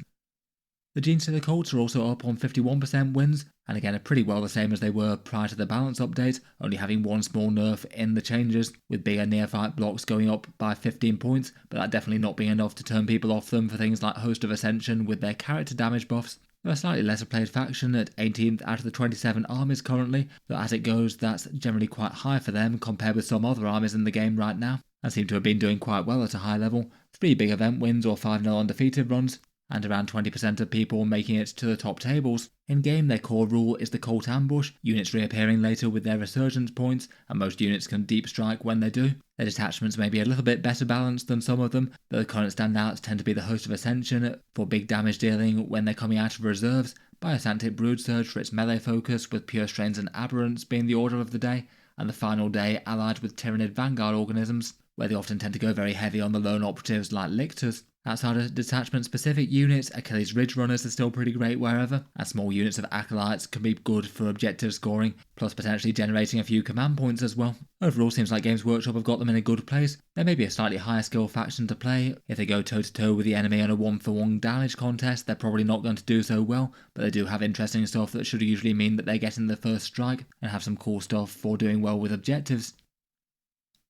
The Genestealer Cults are also up on 51% wins, and again are pretty well the same as they were prior to the balance update, only having one small nerf in the changes, with bigger neophyte blocks going up by 15 points, but that definitely not being enough to turn people off them for things like Host of Ascension with their character damage buffs. They're a slightly lesser played faction at 18th out of the 27 armies currently, though as it goes that's generally quite high for them compared with some other armies in the game right now, and seem to have been doing quite well at a high level. 3 big event wins or 5-0 undefeated runs, and around 20% of people making it to the top tables. In game, their core rule is the Cult Ambush, units reappearing later with their resurgence points, and most units can deep strike when they do. Their detachments may be a little bit better balanced than some of them, but the current standouts tend to be the Host of Ascension for big damage dealing when they're coming out of reserves, Biosantic Broodsurge for its melee focus with Pure Strains and Aberrants being the order of the day, and the final day allied with Tyranid Vanguard organisms, where they often tend to go very heavy on the lone operatives like Lictors. Outside of detachment-specific units, Achilles Ridge Runners are still pretty great wherever, and small units of Acolytes can be good for objective scoring, plus potentially generating a few command points as well. Overall, seems like Games Workshop have got them in a good place. They may be a slightly higher skill faction to play. If they go toe-to-toe with the enemy in a 1-for-1 damage contest, they're probably not going to do so well, but they do have interesting stuff that should usually mean that they're getting the first strike, and have some cool stuff for doing well with objectives.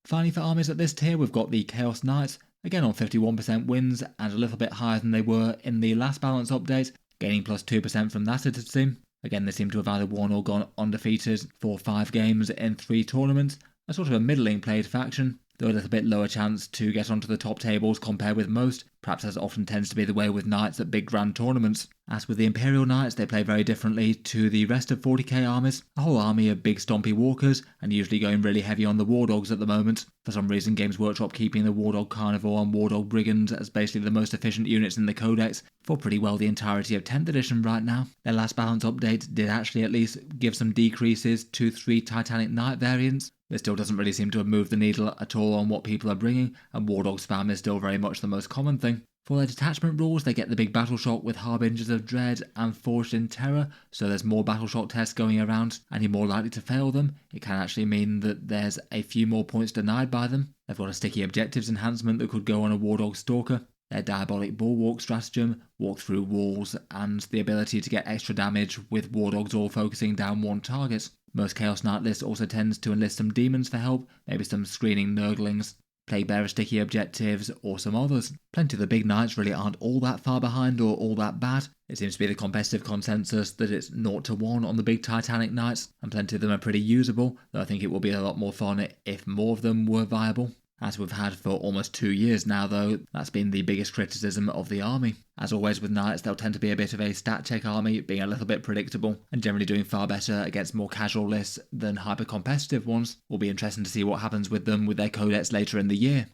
Finally, for armies at this tier, we've got the Chaos Knights, again on 51% wins, and a little bit higher than they were in the last balance update, gaining plus 2% from that, it would seem. Again, they seem to have either won or gone undefeated for 5 games in 3 tournaments, a sort of a middling played faction, though a little bit lower chance to get onto the top tables compared with most, perhaps as often tends to be the way with Knights at big grand tournaments. As with the Imperial Knights, they play very differently to the rest of 40k armies, a whole army of big stompy walkers, and usually going really heavy on the War Dogs at the moment. For some reason, Games Workshop keeping the War Dog Carnivore and War Dog Brigand as basically the most efficient units in the codex for pretty well the entirety of 10th edition right now. Their last balance update did actually at least give some decreases to 3 Titanic Knight variants. It still doesn't really seem to have moved the needle at all on what people are bringing, and War Dog spam is still very much the most common thing. For their detachment rules, they get the big battle shock with Harbingers of Dread and Forged in Terror, so there's more battle shock tests going around, and you're more likely to fail them. It can actually mean that there's a few more points denied by them. They've got a sticky objectives enhancement that could go on a War Dog Stalker, their Diabolic Bulwark stratagem, walk through walls, and the ability to get extra damage with War Dogs all focusing down one target. Most Chaos Knight lists also tends to enlist some demons for help, maybe some screening Nurglings. Plague Bearer sticky objectives, or some others. Plenty of the big knights really aren't all that far behind or all that bad. It seems to be the competitive consensus that it's 0-1 on the big Titanic knights, and plenty of them are pretty usable, though I think it will be a lot more fun if more of them were viable. As we've had for almost 2 years now though, that's been the biggest criticism of the army. As always with knights, they'll tend to be a bit of a stat check army, being a little bit predictable, and generally doing far better against more casual lists than hyper-competitive ones. Will be interesting to see what happens with them with their codex later in the year.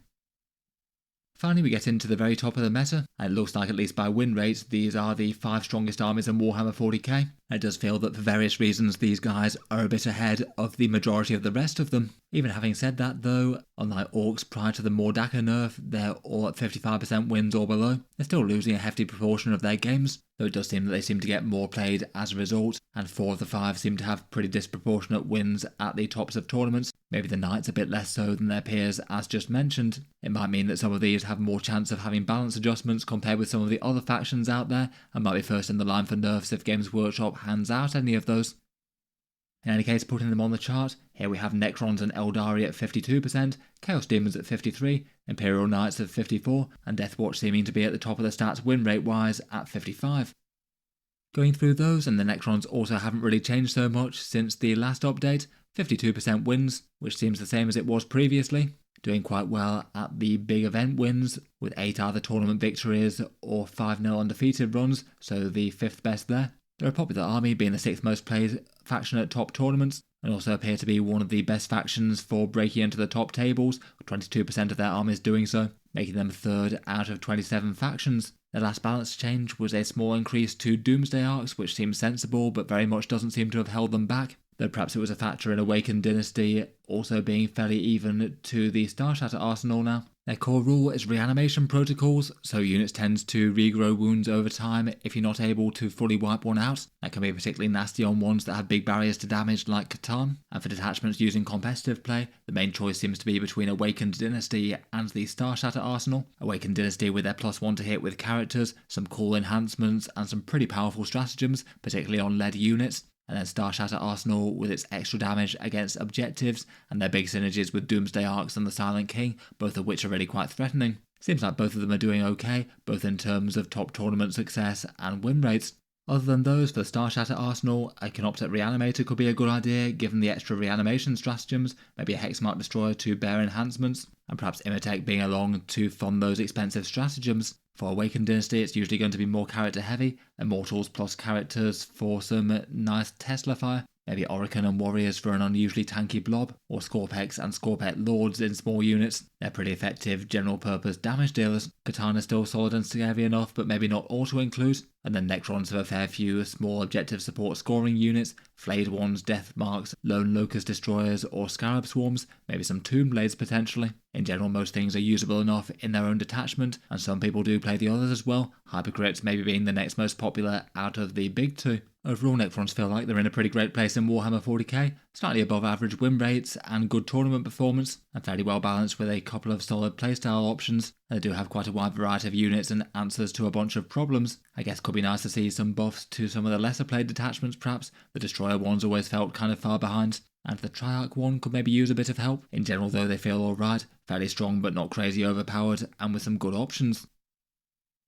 Finally, we get into the very top of the meta, and it looks like, at least by win rates, these are the 5 strongest armies in Warhammer 40k. It does feel that for various reasons these guys are a bit ahead of the majority of the rest of them. Even having said that though, unlike Orks prior to the Mordaka nerf, they're all at 55% wins or below. They're still losing a hefty proportion of their games, though it does seem that they seem to get more played as a result, and 4 of the 5 seem to have pretty disproportionate wins at the tops of tournaments. Maybe the Knights a bit less so than their peers as just mentioned. It might mean that some of these have more chance of having balance adjustments compared with some of the other factions out there, and might be first in the line for nerfs if Games Workshop hands out any of those. In any case, putting them on the chart, here we have Necrons and Aeldari at 52%, Chaos Demons at 53%, Imperial Knights at 54%, and Deathwatch seeming to be at the top of the stats win rate wise at 55%. Going through those, and the Necrons also haven't really changed so much since the last update. 52% wins, which seems the same as it was previously. Doing quite well at the big event wins, with 8 either tournament victories or 5-0 undefeated runs, so the 5th best there. They're a popular army, being the 6th most played faction at top tournaments, and also appear to be one of the best factions for breaking into the top tables, with 22% of their armies doing so, making them 3rd out of 27 factions. Their last balance change was a small increase to Doomsday Arcs, which seems sensible but very much doesn't seem to have held them back, though perhaps it was a factor in Awakened Dynasty also being fairly even to the Starshatter arsenal now. Their core rule is reanimation protocols, so units tend to regrow wounds over time if you're not able to fully wipe one out. That can be particularly nasty on ones that have big barriers to damage like Catan, and for detachments using competitive play, the main choice seems to be between Awakened Dynasty and the Starshatter arsenal. Awakened Dynasty with their +1 to hit with characters, some cool enhancements, and some pretty powerful stratagems, particularly on lead units. And then Starshatter Arsenal with its extra damage against objectives, and their big synergies with Doomsday Arcs and the Silent King, both of which are really quite threatening. Seems like both of them are doing okay, both in terms of top tournament success and win rates. Other than those, for the Starshatter Arsenal, a Canoptek Reanimator could be a good idea given the extra reanimation stratagems, maybe a Hexmark Destroyer to bear enhancements, and perhaps Imatech being along to fund those expensive stratagems. For Awakened Dynasty, it's usually going to be more character heavy, Immortals plus characters for some nice Tesla fire, maybe Orokin and Warriors for an unusually tanky blob, or Scorpex and Scorpet Lords in small units. They're pretty effective general purpose damage dealers. Katana's still solid and scary enough, but maybe not all to include. And then Necrons have a fair few small objective support scoring units, Flayed Ones, Death Marks, Lone Locust Destroyers or Scarab Swarms, maybe some Tomb Blades potentially. In general, most things are usable enough in their own detachment, and some people do play the others as well, Hypocrites maybe being the next most popular out of the big two. Overall, Necrons feel like they're in a pretty great place in Warhammer 40k, slightly above average win rates and good tournament performance, and fairly well balanced with a couple of solid playstyle options. They do have quite a wide variety of units and answers to a bunch of problems. I guess could be nice to see some buffs to some of the lesser played detachments perhaps. The Destroyer ones always felt kind of far behind, and the Triarch one could maybe use a bit of help. In general though, they feel alright, fairly strong but not crazy overpowered, and with some good options.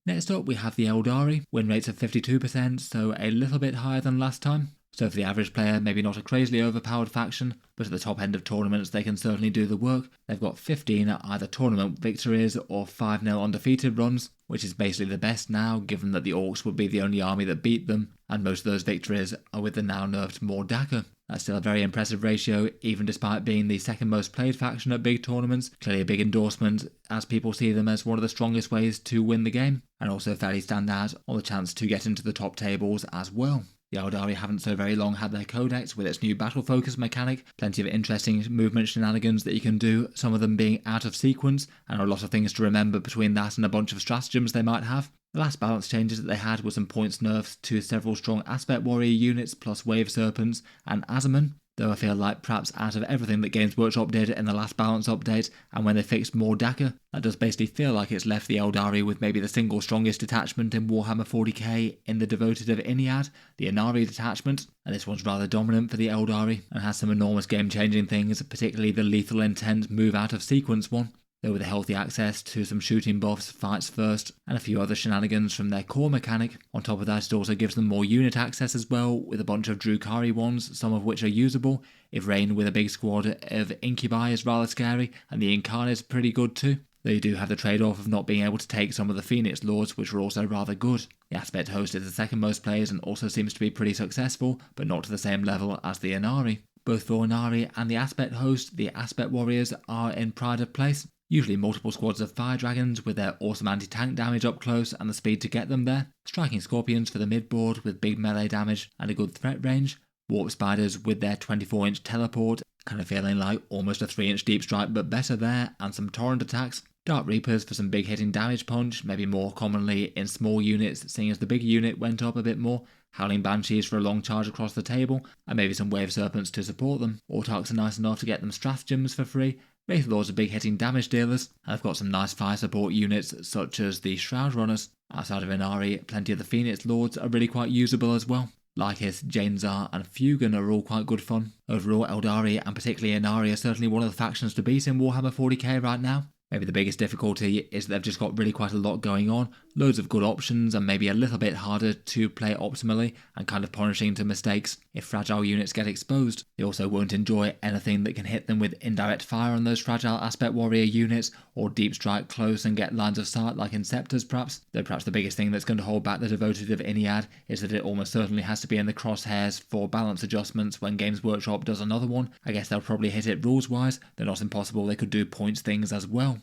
Next up we have the Aeldari, win rates of 52%, so a little bit higher than last time. So for the average player, maybe not a crazily overpowered faction, but at the top end of tournaments they can certainly do the work. They've got 15 either tournament victories or 5-0 undefeated runs, which is basically the best now given that the Orks would be the only army that beat them, and most of those victories are with the now nerfed Mordaka. That's still a very impressive ratio, even despite being the second most played faction at big tournaments. Clearly a big endorsement, as people see them as one of the strongest ways to win the game, and also fairly stand out on the chance to get into the top tables as well. The Aeldari haven't so very long had their codex with its new battle focus mechanic, plenty of interesting movement shenanigans that you can do, some of them being out of sequence, and a lot of things to remember between that and a bunch of stratagems they might have. The last balance changes that they had were some points nerfs to several strong Aspect Warrior units plus Wave Serpents and Azaman, though I feel like perhaps out of everything that Games Workshop did in the last balance update and when they fixed Mordaka, that does basically feel like it's left the Aeldari with maybe the single strongest detachment in Warhammer 40k in the Devoted of Iniad, the Inari detachment, and this one's rather dominant for the Aeldari and has some enormous game-changing things, particularly the Lethal Intent move out of sequence one. though with a healthy access to some shooting buffs, fights first, and a few other shenanigans from their core mechanic. On top of that, it also gives them more unit access as well, with a bunch of Drukhari ones, some of which are usable. If Rain with a big squad of Incubi is rather scary, and the Incarnate is pretty good too. Though you do have the trade-off of not being able to take some of the Phoenix Lords, which are also rather good. The Aspect Host is the second most players and also seems to be pretty successful, but not to the same level as the Inari. Both for Inari and the Aspect Host, the Aspect Warriors are in pride of place. Usually multiple squads of Fire Dragons with their awesome anti-tank damage up close and the speed to get them there. Striking Scorpions for the mid-board with big melee damage and a good threat range. Warp Spiders with their 24-inch teleport, kind of feeling like almost a 3-inch deep strike but better there, and some torrent attacks. Dark Reapers for some big hitting damage punch, maybe more commonly in small units, seeing as the bigger unit went up a bit more. Howling Banshees for a long charge across the table, and maybe some Wave Serpents to support them. Autarchs are nice enough to get them stratagems for free. Wraith Lords are big hitting damage dealers, and I've got some nice fire support units such as the Shroud Runners. Outside of Inari, plenty of the Phoenix Lords are really quite usable as well. Lycus, Janezar and Fugan are all quite good fun. Overall, Aeldari and particularly Inari are certainly one of the factions to beat in Warhammer 40k right now. Maybe the biggest difficulty is that they've just got really quite a lot going on, loads of good options and maybe a little bit harder to play optimally and kind of punishing to mistakes if fragile units get exposed. They also won't enjoy anything that can hit them with indirect fire on those fragile Aspect Warrior units or deep strike close and get lines of sight like Inceptors perhaps, though perhaps the biggest thing that's going to hold back the devoted of Iniad is that it almost certainly has to be in the crosshairs for balance adjustments when Games Workshop does another one. I guess they'll probably hit it rules wise, they're not impossible they could do points things as well.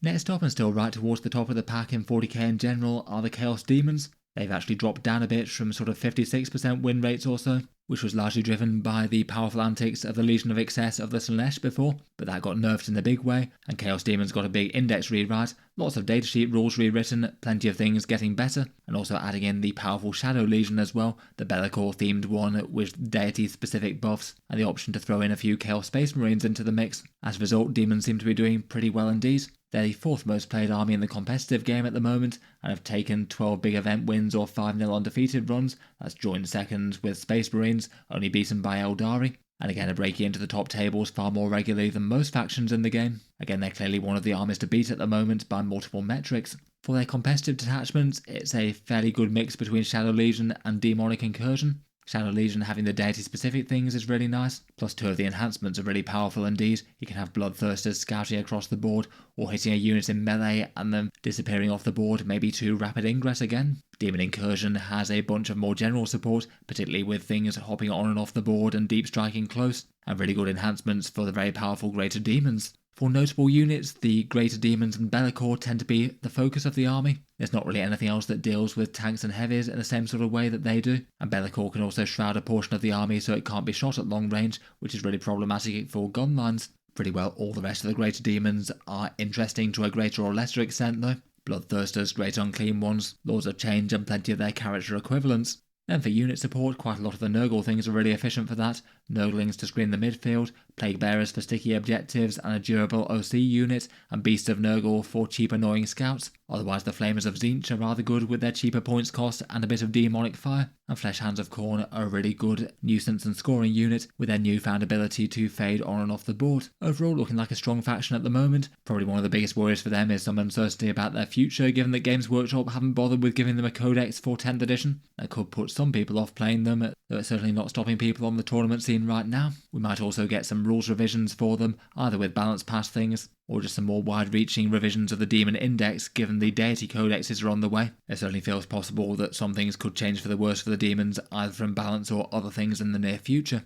Next up and still right towards the top of the pack in 40k in general are the Chaos Demons. They've actually dropped down a bit from sort of 56% win rates or so, which was largely driven by the powerful antics of the Legion of Excess of the Slanesh before, but that got nerfed in a big way, and Chaos Demons got a big index rewrite, lots of datasheet rules rewritten, plenty of things getting better, and also adding in the powerful Shadow Legion as well, the Bellicor themed one with deity-specific buffs, and the option to throw in a few Chaos Space Marines into the mix. As a result, Demons seem to be doing pretty well indeed. They're the fourth most played army in the competitive game at the moment, and have taken 12 big event wins or 5-0 undefeated runs. That's joined second with Space Marines, only beaten by Aeldari, and again are breaking into the top tables far more regularly than most factions in the game. Again, they're clearly one of the armies to beat at the moment by multiple metrics. For their competitive detachments, it's a fairly good mix between Shadow Legion and Demonic Incursion. Shadow Legion having the deity-specific things is really nice, plus 2 of the enhancements are really powerful indeed. You can have Bloodthirsters scouting across the board, or hitting a unit in melee and then disappearing off the board, maybe to Rapid Ingress again. Demon Incursion has a bunch of more general support, particularly with things hopping on and off the board and deep striking close, and really good enhancements for the very powerful Greater Demons. For notable units, the Greater Demons and Bellicor tend to be the focus of the army. There's not really anything else that deals with tanks and heavies in the same sort of way that they do, and Bellicor can also shroud a portion of the army so it can't be shot at long range, which is really problematic for gun lines. Pretty well all the rest of the Greater Demons are interesting to a greater or lesser extent though. Bloodthirsters, Great Unclean Ones, Lords of Change and plenty of their character equivalents. Then for unit support, quite a lot of the Nurgle things are really efficient for that. Nurglings to screen the midfield, Plague Bearers for sticky objectives and a durable OC unit, and Beasts of Nurgle for cheap annoying scouts. Otherwise the Flamers of Tzeentch are rather good with their cheaper points cost and a bit of demonic fire. And Flesh Hands of Khorne are a really good nuisance and scoring unit with their newfound ability to fade on and off the board. Overall looking like a strong faction at the moment. Probably one of the biggest worries for them is some uncertainty about their future, given that Games Workshop haven't bothered with giving them a codex for 10th edition. That could put some people off playing them, though it's certainly not stopping people on the tournament scene right now. We might also get some rules revisions for them, either with balance pass things, or just some more wide-reaching revisions of the Demon Index, given the deity codexes are on the way. It certainly feels possible that some things could change for the worse for the demons, either from balance or other things in the near future.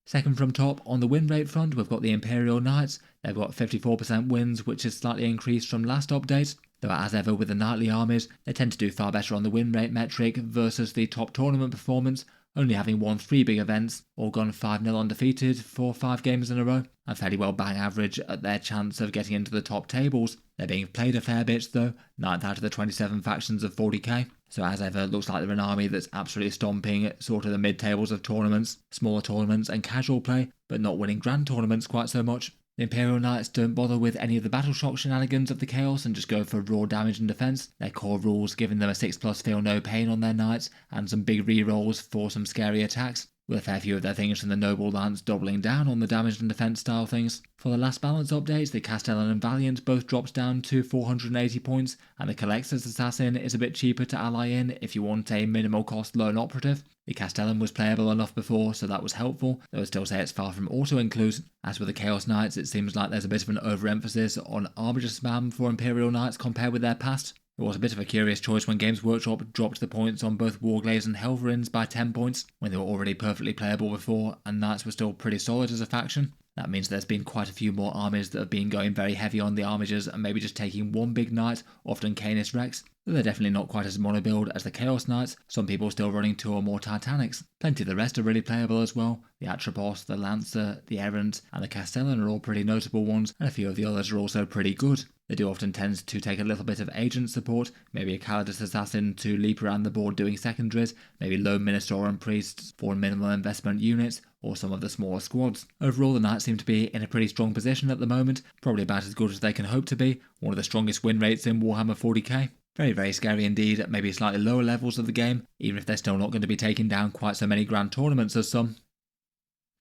Second from top, on the win rate front, we've got the Imperial Knights. They've got 54% wins, which is slightly increased from last update. Though as ever with the knightly armies, they tend to do far better on the win rate metric versus the top tournament performance, only having won 3 big events or gone 5-0 undefeated for 5 games in a row, and fairly well bang average at their chance of getting into the top tables. They're being played a fair bit though, 9th out of the 27 factions of 40k, so as ever looks like they're an army that's absolutely stomping sort of the mid-tables of tournaments, smaller tournaments and casual play, but not winning grand tournaments quite so much. The Imperial Knights don't bother with any of the battle shock shenanigans of the Chaos and just go for raw damage and defense. Their core rules giving them a 6+ feel no pain on their knights and some big rerolls for some scary attacks. with a fair few of their things from the Noble Lance doubling down on the damage and defense style things. For the last balance updates, the Castellan and Valiant both dropped down to 480 points, and the Collector's Assassin is a bit cheaper to ally in if you want a minimal cost lone operative. The Castellan was playable enough before, so that was helpful, though I'd still say it's far from auto-include. As with the Chaos Knights, it seems like there's a bit of an overemphasis on Arbiter spam for Imperial Knights compared with their past. It was a bit of a curious choice when Games Workshop dropped the points on both Warglaives and Helverins by 10 points, when they were already perfectly playable before, and Knights were still pretty solid as a faction. That means there's been quite a few more armies that have been going very heavy on the Armigers and maybe just taking one big knight, often Canis Rex. Though they're definitely not quite as mono-build as the Chaos Knights, some people are still running 2 or more Titanics. Plenty of the rest are really playable as well. The Atropos, the Lancer, the Errant, and the Castellan are all pretty notable ones, and a few of the others are also pretty good. They do often tend to take a little bit of agent support, maybe a Calidus Assassin to leap around the board doing secondaries, maybe lone Minister and Priests for minimal investment units, or some of the smaller squads. Overall, the Knights seem to be in a pretty strong position at the moment, probably about as good as they can hope to be, one of the strongest win rates in Warhammer 40k. Very, very scary indeed at maybe slightly lower levels of the game, even if they're still not going to be taking down quite so many grand tournaments as some.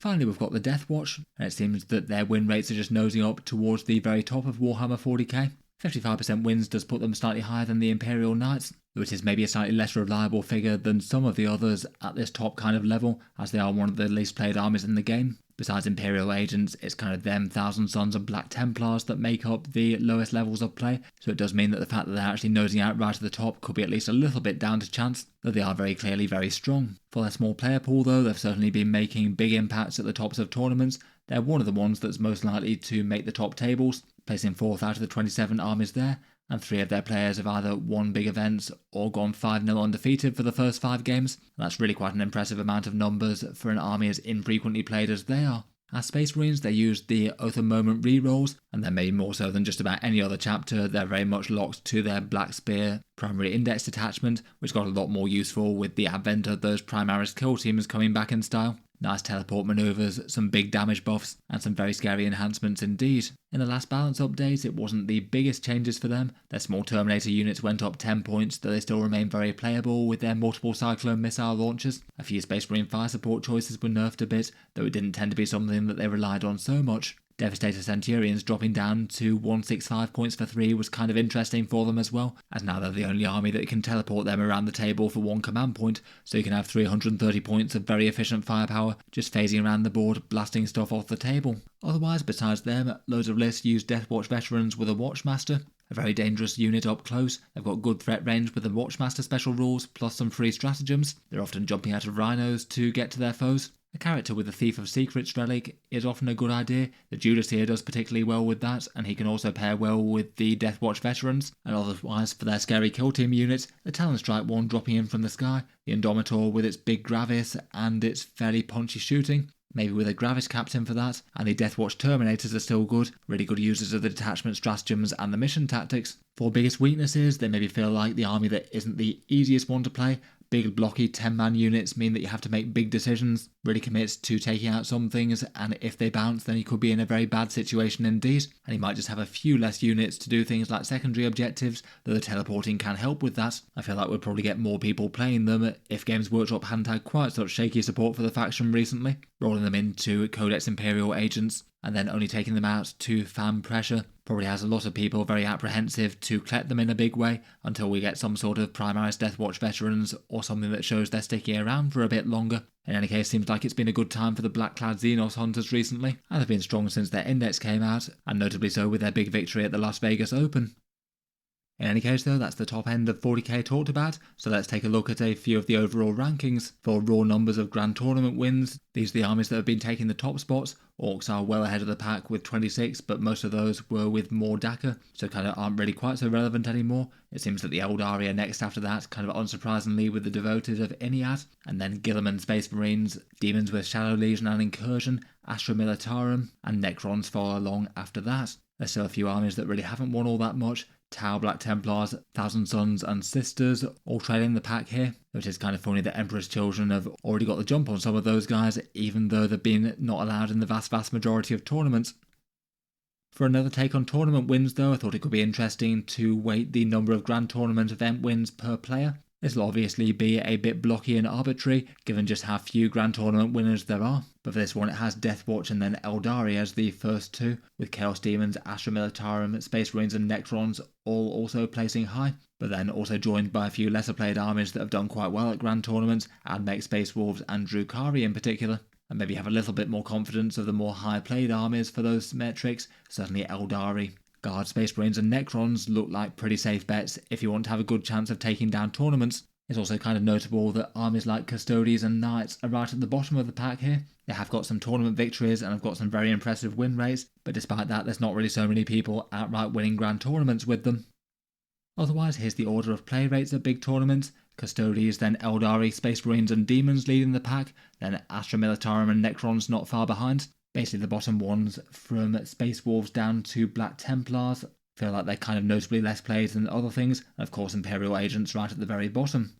Finally, we've got the Deathwatch, and it seems that their win rates are just nosing up towards the very top of Warhammer 40k. 55% wins does put them slightly higher than the Imperial Knights, though it is maybe a slightly less reliable figure than some of the others at this top kind of level, as they are one of the least played armies in the game. Besides Imperial Agents, it's kind of them, Thousand Sons and Black Templars that make up the lowest levels of play, so it does mean that the fact that they're actually nosing out right at the top could be at least a little bit down to chance, though they are very clearly very strong. For their small player pool though, they've certainly been making big impacts at the tops of tournaments. They're one of the ones that's most likely to make the top tables, placing 4th out of the 27 armies there, and 3 of their players have either won big events or gone 5-0 undefeated for the first 5 games. That's really quite an impressive amount of numbers for an army as infrequently played as they are. As Space Marines, they use the Oath of Moment rerolls, and then maybe more so than just about any other chapter, they're very much locked to their Black Spear primary index detachment, which got a lot more useful with the advent of those Primaris kill teams coming back in style. Nice teleport maneuvers, some big damage buffs, and some very scary enhancements indeed. In the last balance update, it wasn't the biggest changes for them. Their small Terminator units went up 10 points, though they still remain very playable with their multiple Cyclone missile launchers. A few Space Marine fire support choices were nerfed a bit, though it didn't tend to be something that they relied on so much. Devastator Centurions dropping down to 165 points for 3 was kind of interesting for them as well, as now they're the only army that can teleport them around the table for 1 command point, so you can have 330 points of very efficient firepower, just phasing around the board, blasting stuff off the table. Otherwise, besides them, loads of lists use Deathwatch veterans with a Watchmaster, a very dangerous unit up close. They've got good threat range with the Watchmaster special rules, plus some free stratagems. They're often jumping out of rhinos to get to their foes. A character with the Thief of Secrets relic is often a good idea. The Judas here does particularly well with that, and he can also pair well with the Deathwatch veterans. And otherwise, for their scary kill team units, the Talon Strike one dropping in from the sky, the Indomitor with its big Gravis and its fairly punchy shooting, maybe with a Gravis captain for that, and the Deathwatch Terminators are still good, really good users of the detachment stratagems and the mission tactics. For biggest weaknesses, they maybe feel like the army that isn't the easiest one to play. Big blocky 10-man units mean that you have to make big decisions, really commit to taking out some things, and if they bounce then you could be in a very bad situation indeed, and you might just have a few less units to do things like secondary objectives, though the teleporting can help with that. I feel like we'd probably get more people playing them if Games Workshop hadn't had quite such shaky support for the faction recently, rolling them into Codex Imperial Agents, and then only taking them out to fan pressure probably has a lot of people very apprehensive to collect them in a big way until we get some sort of Primaris Deathwatch veterans or something that shows they're sticking around for a bit longer. In any case, seems like it's been a good time for the Black-clad Xenos hunters recently, and they've been strong since their index came out, and notably so with their big victory at the Las Vegas Open. In any case though, that's the top end of 40k talked about, so let's take a look at a few of the overall rankings. For raw numbers of Grand Tournament wins, these are the armies that have been taking the top spots. Orks are well ahead of the pack with 26, but most of those were with more DACA, so kind of aren't really quite so relevant anymore. It seems that the Aeldari are next after that, kind of unsurprisingly with the Devoted of Iniad, and then Guilliman Space Marines, Demons with Shadow Legion and Incursion, Astra Militarum, and Necrons follow along after that. There's still a few armies that really haven't won all that much. Tau, Black Templars, Thousand Sons and Sisters all trailing the pack here, which is kind of funny that Emperor's Children have already got the jump on some of those guys, even though they've been not allowed in the vast majority of tournaments. For another take on tournament wins though, I thought it could be interesting to weight the number of Grand Tournament event wins per player. This will obviously be a bit blocky and arbitrary, given just how few Grand Tournament winners there are, but for this one it has Deathwatch and then Aeldari as the first two, with Chaos Demons, Astra Militarum, Space Marines and Necrons all also placing high, but then also joined by a few lesser played armies that have done quite well at Grand Tournaments, Admech, Space Wolves and Drukhari in particular, and maybe have a little bit more confidence of the more high played armies for those metrics, certainly Aeldari. Guard, Space Marines and Necrons look like pretty safe bets if you want to have a good chance of taking down tournaments. It's also kind of notable that armies like Custodes and Knights are right at the bottom of the pack here. They have got some tournament victories and have got some very impressive win rates, but despite that there's not really so many people outright winning grand tournaments with them. Otherwise, here's the order of play rates at big tournaments. Custodes, then Aeldari, Space Marines and Daemons leading the pack, then Astra Militarum and Necrons not far behind. Basically the bottom ones from Space Wolves down to Black Templars feel like they're kind of notably less played than other things, and of course Imperial Agents right at the very bottom.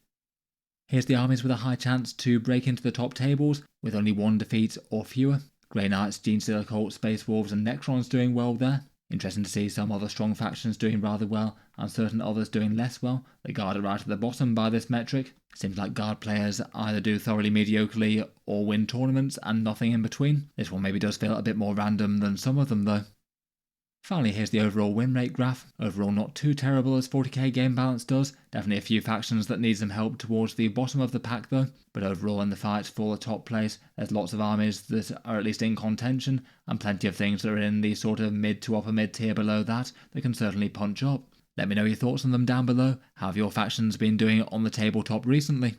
Here's the armies with a high chance to break into the top tables, with only one defeat or fewer. Grey Knights, Genestealer Cults, Space Wolves and Necrons doing well there. Interesting to see some other strong factions doing rather well, and certain others doing less well. The Guard are right at the bottom by this metric. Seems like Guard players either do thoroughly mediocrely or win tournaments and nothing in between. This one maybe does feel a bit more random than some of them though. Finally, here's the overall win rate graph. Overall not too terrible as 40k game balance does. Definitely a few factions that need some help towards the bottom of the pack though. But overall in the fight for the top place, there's lots of armies that are at least in contention, and plenty of things that are in the sort of mid to upper mid tier below that can certainly punch up. Let me know your thoughts on them down below. How have your factions been doing on the tabletop recently?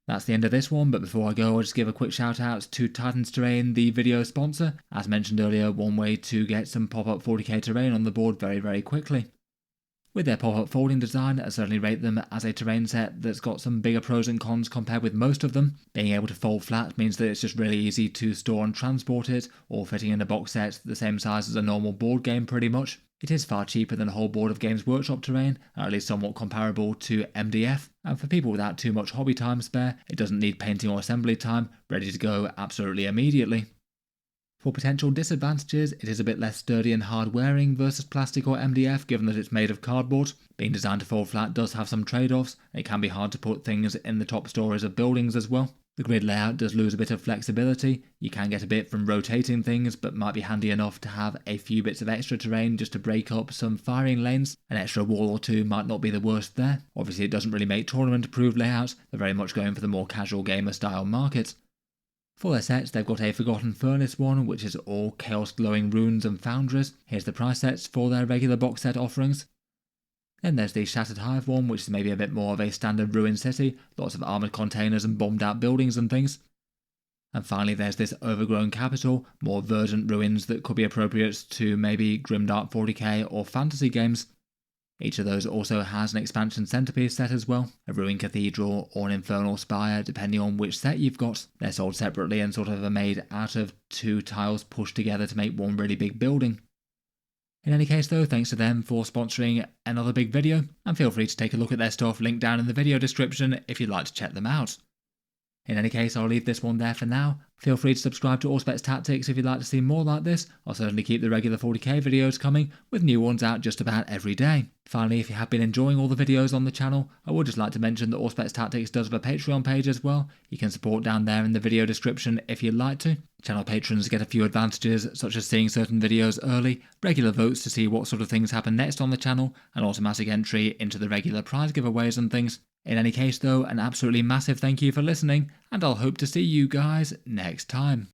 That's the end of this one, but before I go, I'll just give a quick shout out to Titans Terrain, the video sponsor. As mentioned earlier, one way to get some pop-up 40k terrain on the board very quickly. With their pop-up folding design, I certainly rate them as a terrain set that's got some bigger pros and cons compared with most of them. Being able to fold flat means that it's just really easy to store and transport it, or fitting in a box set the same size as a normal board game pretty much. It is far cheaper than a whole board of Games Workshop terrain, or at least somewhat comparable to MDF, and for people without too much hobby time spare, it doesn't need painting or assembly time, ready to go absolutely immediately. For potential disadvantages, it is a bit less sturdy and hard wearing versus plastic or MDF given that it's made of cardboard. Being designed to fold flat does have some trade-offs, and it can be hard to put things in the top stories of buildings as well. The grid layout does lose a bit of flexibility. You can get a bit from rotating things, but might be handy enough to have a few bits of extra terrain just to break up some firing lanes. An extra wall or two might not be the worst there. Obviously it doesn't really make tournament-approved layouts, they're very much going for the more casual gamer-style market. For their sets, they've got a Forgotten Furnace one, which is all Chaos Glowing Runes and Foundries. Here's the price sets for their regular box set offerings. Then there's the Shattered Hive one, which is maybe a bit more of a standard ruined city, lots of armoured containers and bombed out buildings and things. And finally there's this Overgrown Capital, more verdant ruins that could be appropriate to maybe Grimdark 40k or fantasy games. Each of those also has an expansion centerpiece set as well, a ruined cathedral or an infernal spire depending on which set you've got. They're sold separately and sort of are made out of two tiles pushed together to make one really big building. In any case though, thanks to them for sponsoring another big video, and feel free to take a look at their stuff linked down in the video description if you'd like to check them out. In any case, I'll leave this one there for now. Feel free to subscribe to Auspex Tactics if you'd like to see more like this. I'll certainly keep the regular 40k videos coming, with new ones out just about every day. Finally, if you have been enjoying all the videos on the channel, I would just like to mention that Auspex Tactics does have a Patreon page as well. You can support down there in the video description if you'd like to. Channel patrons get a few advantages, such as seeing certain videos early, regular votes to see what sort of things happen next on the channel, and automatic entry into the regular prize giveaways and things. In any case though, an absolutely massive thank you for listening, and I'll hope to see you guys next time.